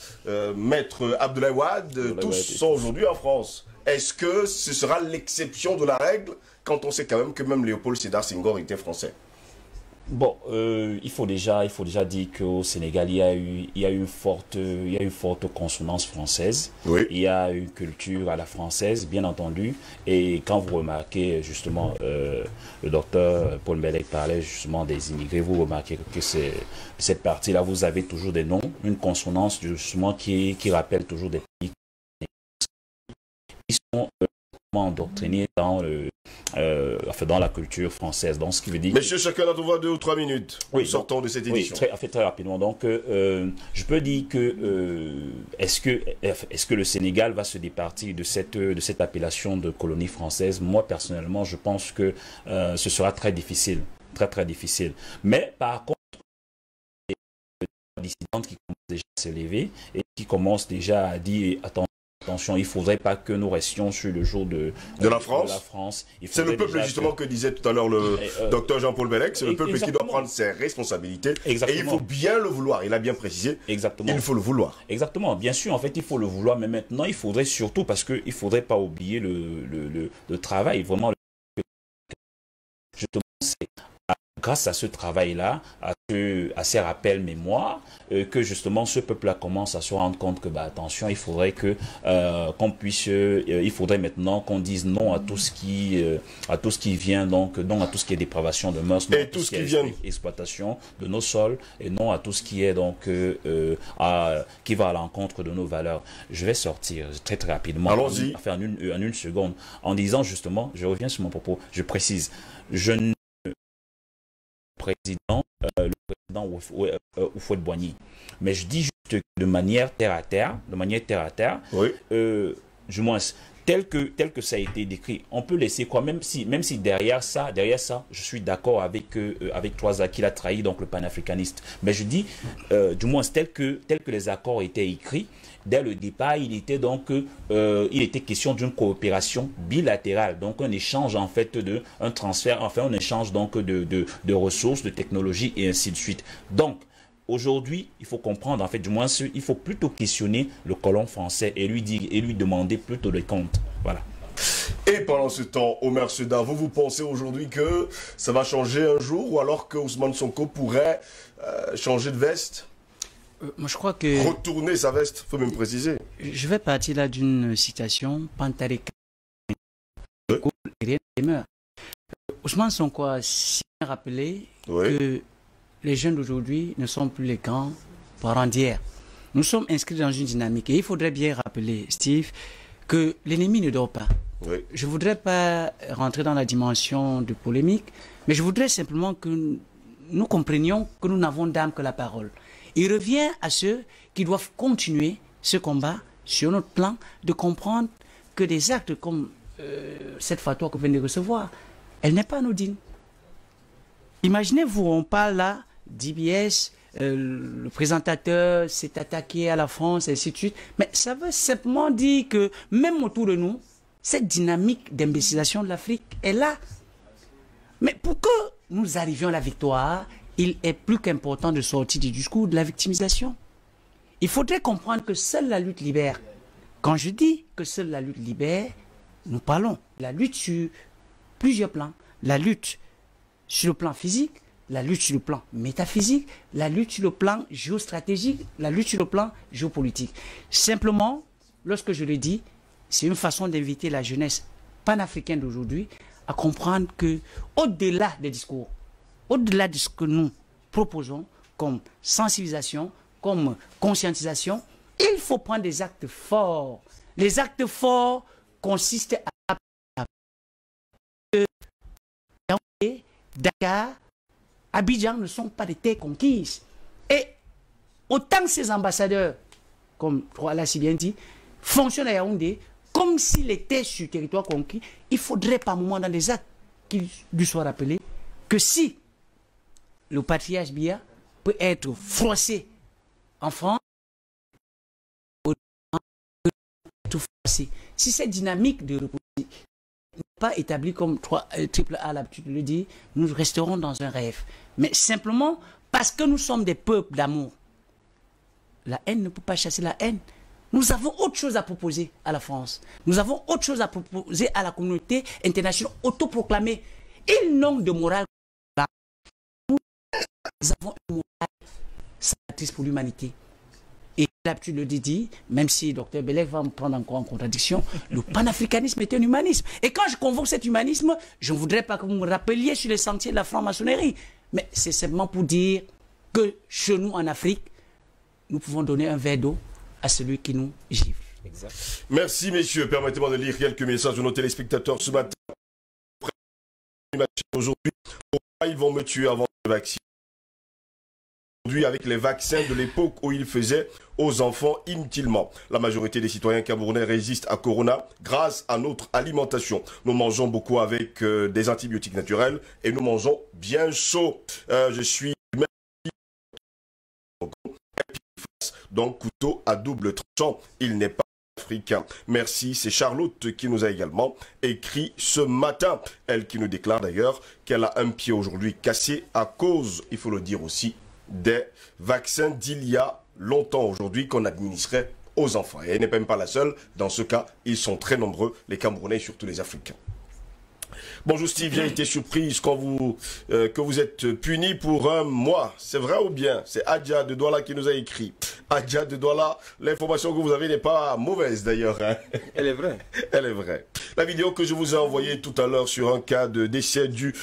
Maître Abdoulaye Wade, tous sont aujourd'hui en France. Est-ce que ce sera l'exception de la règle quand on sait quand même que même Léopold Sédar Senghor était français? Bon, il faut déjà dire qu'au Sénégal, il y a eu une forte consonance française. Oui. Il y a une culture à la française, bien entendu. Et quand vous remarquez, justement, le docteur Paul Bellec parlait justement des immigrés, vous remarquez que cette partie-là, vous avez toujours des noms, une consonance justement qui rappelle toujours des pays qui sont endoctrinés dans la culture française. Donc, ce qui veut dire... Monsieur, chacun d'entre vous a 2 ou 3 minutes. Oui, sortons de cette édition. Oui, très rapidement. Donc, je peux dire que est-ce que le Sénégal va se départir de cette appellation de colonie française? Moi, personnellement, je pense que ce sera très difficile. Très difficile. Mais, par contre, il y a des dissidentes qui commencent déjà à s'élever et qui commencent déjà à dire, attention, il ne faudrait pas que nous restions sur le jour de la France. C'est le peuple justement que disait tout à l'heure le docteur Jean-Paul Bellec, c'est le peuple qui doit prendre ses responsabilités. Exactement. Et il faut bien le vouloir, il a bien précisé. Exactement. Il faut le vouloir. Exactement, bien sûr, en fait il faut le vouloir, mais maintenant il faudrait surtout, parce qu'il ne faudrait pas oublier le travail, vraiment, justement c'est grâce à ce travail-là, à ces rappels mémoire, que justement ce peuple-là commence à se rendre compte que, attention, il faudrait que il faudrait maintenant qu'on dise non à tout ce qui vient, donc non à tout ce qui est dépravation de mœurs, non et à tout ce qui est exploitation de nos sols, et non à tout ce qui est donc qui va à l'encontre de nos valeurs. Je vais sortir très rapidement, allons-y, en une seconde, en disant justement, je reviens sur mon propos, je précise, le président Houphouët-Boigny. Mais je dis juste que de manière terre à terre, oui. Du moins, tel que ça a été décrit, on peut laisser quoi, même si derrière ça, je suis d'accord avec Toisa qu'il a trahi donc le panafricaniste. Mais je dis, du moins tel que les accords étaient écrits, dès le départ, il était question d'une coopération bilatérale, donc un échange en fait un transfert, enfin un échange donc de ressources, de technologies et ainsi de suite. Donc aujourd'hui, il faut comprendre, en fait, du moins, il faut plutôt questionner le colon français et lui demander plutôt des comptes. Voilà. Et pendant ce temps, Omer Seda, vous pensez aujourd'hui que ça va changer un jour, ou alors que Ousmane Sonko pourrait changer de veste? Moi, je crois que... Retourner sa veste, il faut même préciser. Je vais partir là d'une citation, Pantareka, rien ne demeure. Ousmane Sonko a si bien rappelé que les jeunes d'aujourd'hui ne sont plus les grands parents d'hier. Nous sommes inscrits dans une dynamique et il faudrait bien rappeler, Steve, que l'ennemi ne dort pas. Oui. Je ne voudrais pas rentrer dans la dimension de polémique, mais je voudrais simplement que nous comprenions que nous n'avons d'âme que la parole. Il revient à ceux qui doivent continuer ce combat sur notre plan de comprendre que des actes comme cette fatwa que vous venez de recevoir, elle n'est pas anodine. Imaginez-vous, on parle là d'IBS, le présentateur s'est attaqué à la France, et ainsi de suite. Mais ça veut simplement dire que même autour de nous, cette dynamique d'imbécilisation de l'Afrique est là. Mais pour que nous arrivions à la victoire, il est plus qu'important de sortir du discours de la victimisation. Il faudrait comprendre que seule la lutte libère. Quand je dis que seule la lutte libère, nous parlons de la lutte sur plusieurs plans. La lutte sur le plan physique, la lutte sur le plan métaphysique, la lutte sur le plan géostratégique, la lutte sur le plan géopolitique. Simplement, lorsque je le dis, c'est une façon d'inviter la jeunesse panafricaine d'aujourd'hui à comprendre que, au-delà des discours, au-delà de ce que nous proposons comme sensibilisation, comme conscientisation, il faut prendre des actes forts. Les actes forts consistent à Dakar, Abidjan ne sont pas des terres conquises. Et autant ces ambassadeurs, comme l'a si bien dit, fonctionnent à Yaoundé, comme s'il était sur le territoire conquis, il faudrait par moment dans les actes qu'il lui soit rappelé que si le patriarche Biya peut être froissé en France, si cette dynamique de repos n'est pas établie comme triple A l'habitude de le dire, nous resterons dans un rêve. Mais simplement parce que nous sommes des peuples d'amour. La haine ne peut pas chasser la haine. Nous avons autre chose à proposer à la France. Nous avons autre chose à proposer à la communauté internationale autoproclamée. Ils n'ont de morale. Nous avons une morale salvatrice pour l'humanité. Et l'habitude le dit, même si Dr Bellec va me prendre encore en contradiction, le panafricanisme est un humanisme. Et quand je convoque cet humanisme, je ne voudrais pas que vous me rappeliez sur les sentiers de la franc-maçonnerie. Mais c'est simplement pour dire que chez nous en Afrique, nous pouvons donner un verre d'eau à celui qui nous gifle. Exact. Merci messieurs, permettez-moi de lire quelques messages de nos téléspectateurs ce matin. Aujourd'hui, pourquoi ils vont me tuer avant le vaccin? Aujourd'hui, avec les vaccins de l'époque où ils faisaient aux enfants inutilement. La majorité des citoyens camerounais résistent à Corona grâce à notre alimentation. Nous mangeons beaucoup avec des antibiotiques naturels et nous mangeons bien chaud. Je suis donc couteau à double tranchant. Il n'est pas africain. Merci, c'est Charlotte qui nous a également écrit ce matin. Elle qui nous déclare d'ailleurs qu'elle a un pied aujourd'hui cassé à cause, il faut le dire aussi, des vaccins d'il y a longtemps aujourd'hui qu'on administrait aux enfants. Et elle n'est même pas la seule. Dans ce cas, ils sont très nombreux, les Camerounais et surtout les Africains. Bonjour Steve, j'ai été surprise quand que vous êtes puni pour un mois. C'est vrai ou bien? C'est Adja de Douala qui nous a écrit. Adja de Douala, l'information que vous avez n'est pas mauvaise d'ailleurs. Hein? Elle est vraie. Elle est vraie. La vidéo que je vous ai envoyée tout à l'heure sur un cas de décès du...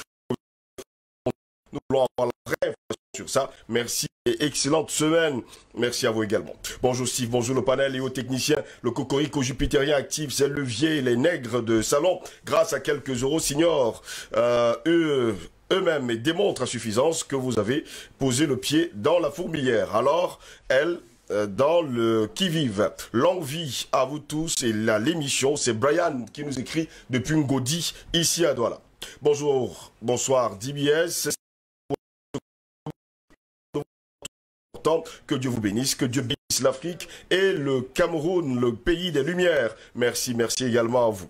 Nous voulons avoir la vraie information sur ça. Merci et excellente semaine. Merci à vous également. Bonjour Steve, bonjour le panel et aux techniciens. Le cocorico jupitérien active ses leviers et les nègres de salon grâce à quelques euros signors. Eux-mêmes démontrent à suffisance que vous avez posé le pied dans la fourmilière. Alors, elle... dans le qui-vive. Longue vie à vous tous et l'émission, c'est Brian qui nous écrit depuis Ngodi, ici à Douala. Bonjour, bonsoir DBS. Que Dieu vous bénisse, que Dieu bénisse l'Afrique et le Cameroun, le pays des Lumières. Merci, merci également à vous.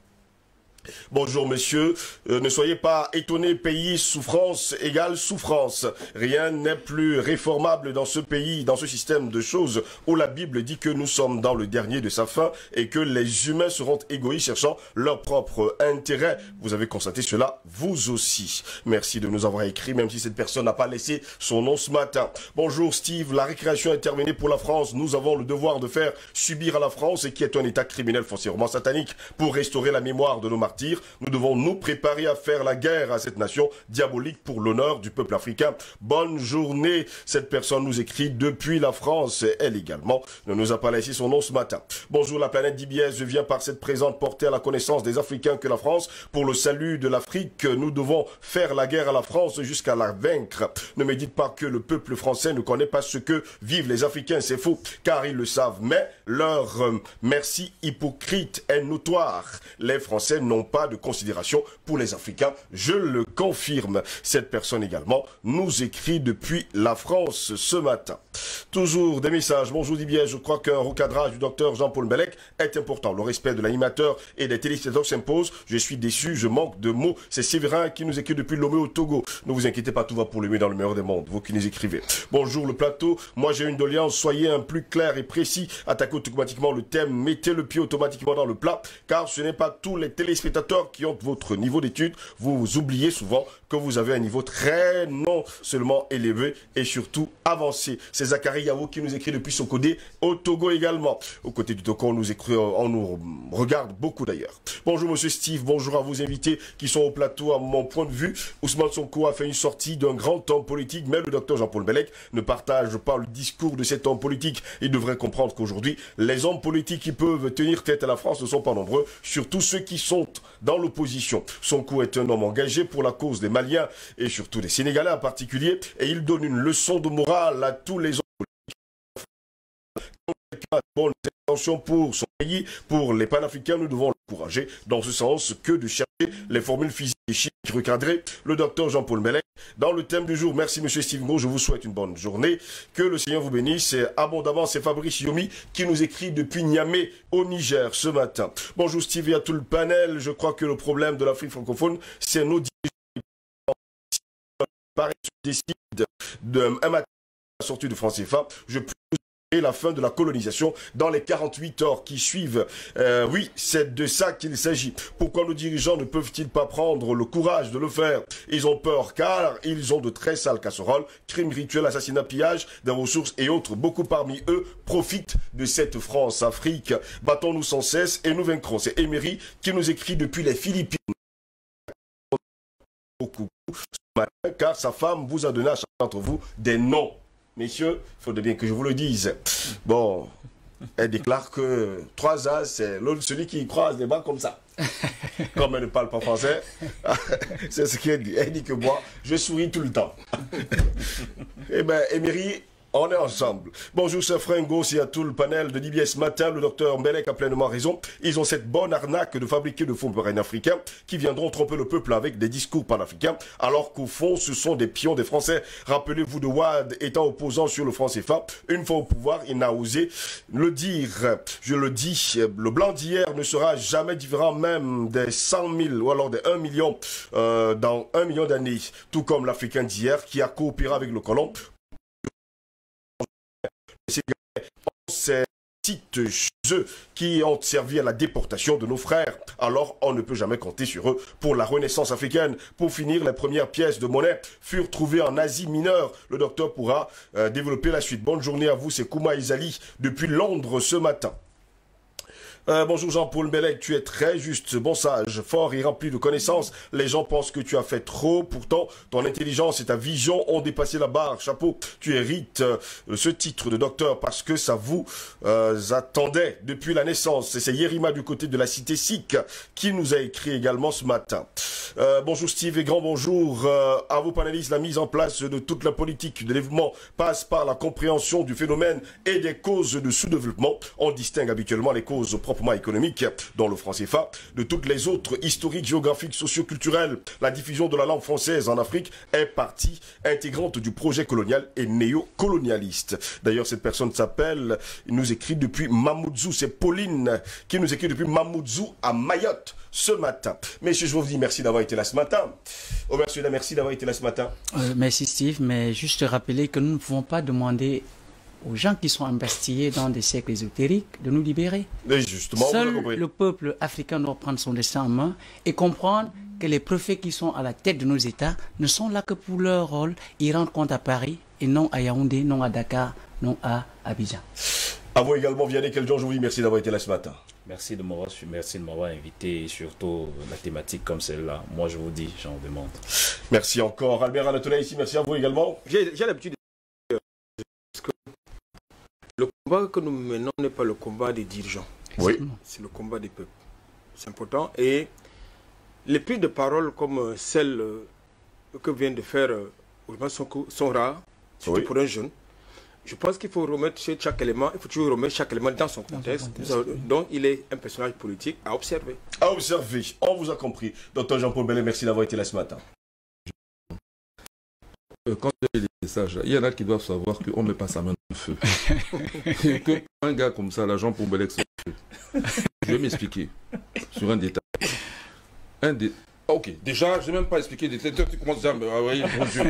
Bonjour monsieur, ne soyez pas étonnés, pays souffrance égale souffrance. Rien n'est plus réformable dans ce pays, dans ce système de choses où la Bible dit que nous sommes dans le dernier de sa fin et que les humains seront égoïstes cherchant leur propre intérêt. Vous avez constaté cela vous aussi. Merci de nous avoir écrit, même si cette personne n'a pas laissé son nom ce matin. Bonjour Steve, la récréation est terminée pour la France. Nous avons le devoir de faire subir à la France, et qui est un état criminel foncièrement satanique, pour restaurer la mémoire de nos martyrs. Nous devons nous préparer à faire la guerre à cette nation diabolique pour l'honneur du peuple africain. Bonne journée. Cette personne nous écrit depuis la France. Elle également ne nous a pas laissé son nom ce matin. Bonjour la planète DBS. Je viens par cette présente porter à la connaissance des Africains que la France, pour le salut de l'Afrique, nous devons faire la guerre à la France jusqu'à la vaincre. Ne me dites pas que le peuple français ne connaît pas ce que vivent les Africains. C'est faux, car ils le savent. Mais leur merci hypocrite est notoire. Les Français n'ont pas de considération pour les Africains. Je le confirme. Cette personne également nous écrit depuis la France ce matin. Toujours des messages. Bonjour Dibier, je crois qu'un recadrage du docteur Jean-Paul Mbelek est important. Le respect de l'animateur et des téléspectateurs s'impose. Je suis déçu, je manque de mots. C'est Séverin qui nous écrit depuis Lomé au Togo. Ne vous inquiétez pas, tout va pour le mieux dans le meilleur des mondes. Vous qui nous écrivez. Bonjour le plateau. Moi j'ai une doléance. Soyez un plus clair et précis. Attaquez automatiquement le thème. Mettez le pied automatiquement dans le plat. Car ce n'est pas tous les téléspectateurs qui ont votre niveau d'études. Vous oubliez souvent que vous avez un niveau très non seulement élevé et surtout avancé. C'est Zachary Yao qui nous écrit depuis Sokodé au Togo également. Au côté du Togo, on nous regarde beaucoup d'ailleurs. Bonjour monsieur Steve, bonjour à vos invités qui sont au plateau. À mon point de vue, Ousmane Sonko a fait une sortie d'un grand homme politique, mais le docteur Jean-Paul Mbelek ne partage pas le discours de cet homme politique. Il devrait comprendre qu'aujourd'hui, les hommes politiques qui peuvent tenir tête à la France ne sont pas nombreux, surtout ceux qui sont dans l'opposition. Sonko est un homme engagé pour la cause des Maliens et surtout des Sénégalais en particulier, et il donne une leçon de morale à tous les hommes politiques. Quand quelqu'un a de bonnes intentions pour son pays, pour les panafricains, nous devons l'encourager dans ce sens que de chercher les formules physiques et chimiques recadrées. Le docteur Jean-Paul Mbelek, dans le thème du jour. Merci monsieur Steve Ngo, je vous souhaite une bonne journée. Que le Seigneur vous bénisse abondamment. C'est Fabrice Yomi qui nous écrit depuis Niamey au Niger ce matin. Bonjour Steve et à tout le panel. Je crois que le problème de l'Afrique francophone, c'est nos dirigeants. Paris se décide un matin à la sortie de France CFA. Je peux et la fin de la colonisation dans les 48 heures qui suivent. Oui, c'est de ça qu'il s'agit. Pourquoi nos dirigeants ne peuvent-ils pas prendre le courage de le faire? Ils ont peur car ils ont de très sales casseroles, crimes rituels, assassinats, pillages des ressources et autres. Beaucoup parmi eux profitent de cette France-Afrique. Battons-nous sans cesse et nous vaincrons. C'est Emery qui nous écrit depuis les Philippines. Beaucoup ce matin, car sa femme vous a donné à chacun d'entre vous des noms. Messieurs, il faudrait bien que je vous le dise. Bon, elle déclare que 3A, c'est celui qui croise les bras comme ça. Comme elle ne parle pas français, c'est ce qu'elle dit. Elle dit que moi, je souris tout le temps. Eh bien, Emery, on est ensemble. Bonjour, c'est Fringo, c'est à tout le panel de DBS matin. Le docteur Mbelek a pleinement raison. Ils ont cette bonne arnaque de fabriquer de faux panafricains qui viendront tromper le peuple avec des discours panafricains, alors qu'au fond, ce sont des pions des Français. Rappelez-vous de Wade étant opposant sur le franc CFA. Une fois au pouvoir, il n'a osé le dire. Je le dis, le blanc d'hier ne sera jamais différent même des 100 000 ou alors des 1 million dans 1 million d'années. Tout comme l'Africain d'hier qui a coopéré avec le colon. Ces sites chez eux qui ont servi à la déportation de nos frères. Alors, on ne peut jamais compter sur eux pour la renaissance africaine. Pour finir, les premières pièces de monnaie furent trouvées en Asie mineure. Le docteur pourra développer la suite. Bonne journée à vous, c'est Kouma Izali depuis Londres ce matin. Bonjour Jean-Paul Mbelek, tu es très juste, bon sage, fort et rempli de connaissances. Les gens pensent que tu as fait trop, pourtant ton intelligence et ta vision ont dépassé la barre. Chapeau, tu hérites ce titre de docteur parce que ça vous attendait depuis la naissance. C'est Yerima du côté de la cité SIC qui nous a écrit également ce matin. Bonjour Steve et grand bonjour à vos panélistes. La mise en place de toute la politique de développement passe par la compréhension du phénomène et des causes de sous-développement. On distingue habituellement les causes proprement économiques, dont le franc CFA, de toutes les autres historiques, géographiques, socio-culturelles. La diffusion de la langue française en Afrique est partie intégrante du projet colonial et néocolonialiste. D'ailleurs, cette personne s'appelle, il nous écrit depuis Mamoudzou, c'est Pauline qui nous écrit depuis Mamoudzou à Mayotte ce matin. Messieurs, je vous dis merci d'avoir été là ce matin. Oh, merci d'avoir été là ce matin. Merci Steve, mais juste rappeler que nous ne pouvons pas demander aux gens qui sont embastillés dans des cercles ésotériques de nous libérer. Et justement, seul le peuple africain doit prendre son destin en main et comprendre que les préfets qui sont à la tête de nos États ne sont là que pour leur rôle. Ils rendent compte à Paris et non à Yaoundé, non à Dakar, non à Abidjan. À vous également, Vianney Keljon, je vous dis merci d'avoir été là ce matin. Merci de m'avoir invité et surtout la thématique comme celle-là. Moi, je vous dis, j'en demande. Merci encore. Albert Anatoly ici, merci à vous également. J'ai l'habitude de dire que le combat que nous menons n'est pas le combat des dirigeants. Oui. C'est le combat des peuples. C'est important. Et les prises de parole comme celle que vient de faire Ousmane Sonko sont rares, surtout pour un jeune. je pense qu'il faut remettre chaque élément, il faut toujours remettre chaque élément dans son contexte. Donc, il est un personnage politique à observer. À observer, on vous a compris. Docteur Jean-Paul Bellet, merci d'avoir été là ce matin. Quand il y a des messages, il y en a qui doivent savoir qu'on ne met pas sa main dans le feu. Que un gars comme ça, là, Jean-Paul Bellet, je vais m'expliquer sur un détail. Ok, déjà, je n'ai même pas expliqué des détails. Tu commences déjà à me envoyer mon Dieu.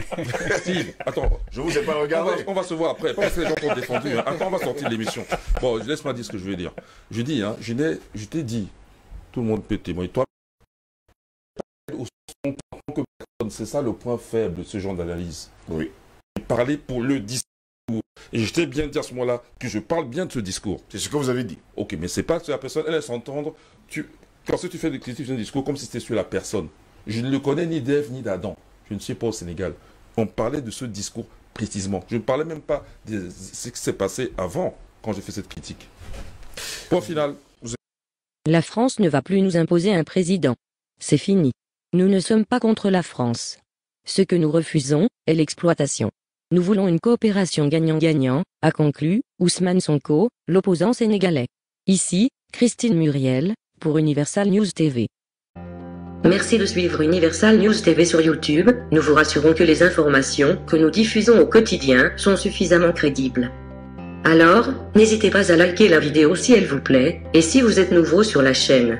Steve, attends. Je vous ai pas regardé. On va se voir après. Parce que les gens t'ont défendu. Hein. Attends, on va sortir de l'émission. Bon, laisse-moi dire ce que je veux dire. Je dis, hein, je t'ai dit, tout le monde peut témoigner. Toi, c'est ça le point faible de ce genre d'analyse. Oui. Parler pour le discours. Et je t'ai bien dit à ce moment-là que je parle bien de ce discours. C'est ce que vous avez dit. Ok, mais c'est pas que la personne, elle laisse entendre. Quand tu fais des critiques, tu fais un discours comme si c'était sur la personne. Je ne le connais ni d'Ève ni d'Adam. Je ne suis pas au Sénégal. On parlait de ce discours précisément. Je ne parlais même pas de ce qui s'est passé avant, quand j'ai fait cette critique. Point final. La France ne va plus nous imposer un président. C'est fini. Nous ne sommes pas contre la France. Ce que nous refusons est l'exploitation. Nous voulons une coopération gagnant-gagnant, a conclu Ousmane Sonko, l'opposant sénégalais. Ici, Christine Muriel, pour Universal News TV. Merci de suivre Universal News TV sur YouTube. Nous vous rassurons que les informations que nous diffusons au quotidien sont suffisamment crédibles. Alors, n'hésitez pas à liker la vidéo si elle vous plaît, et si vous êtes nouveau sur la chaîne.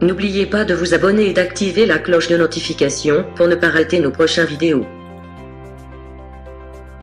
N'oubliez pas de vous abonner et d'activer la cloche de notification pour ne pas rater nos prochaines vidéos.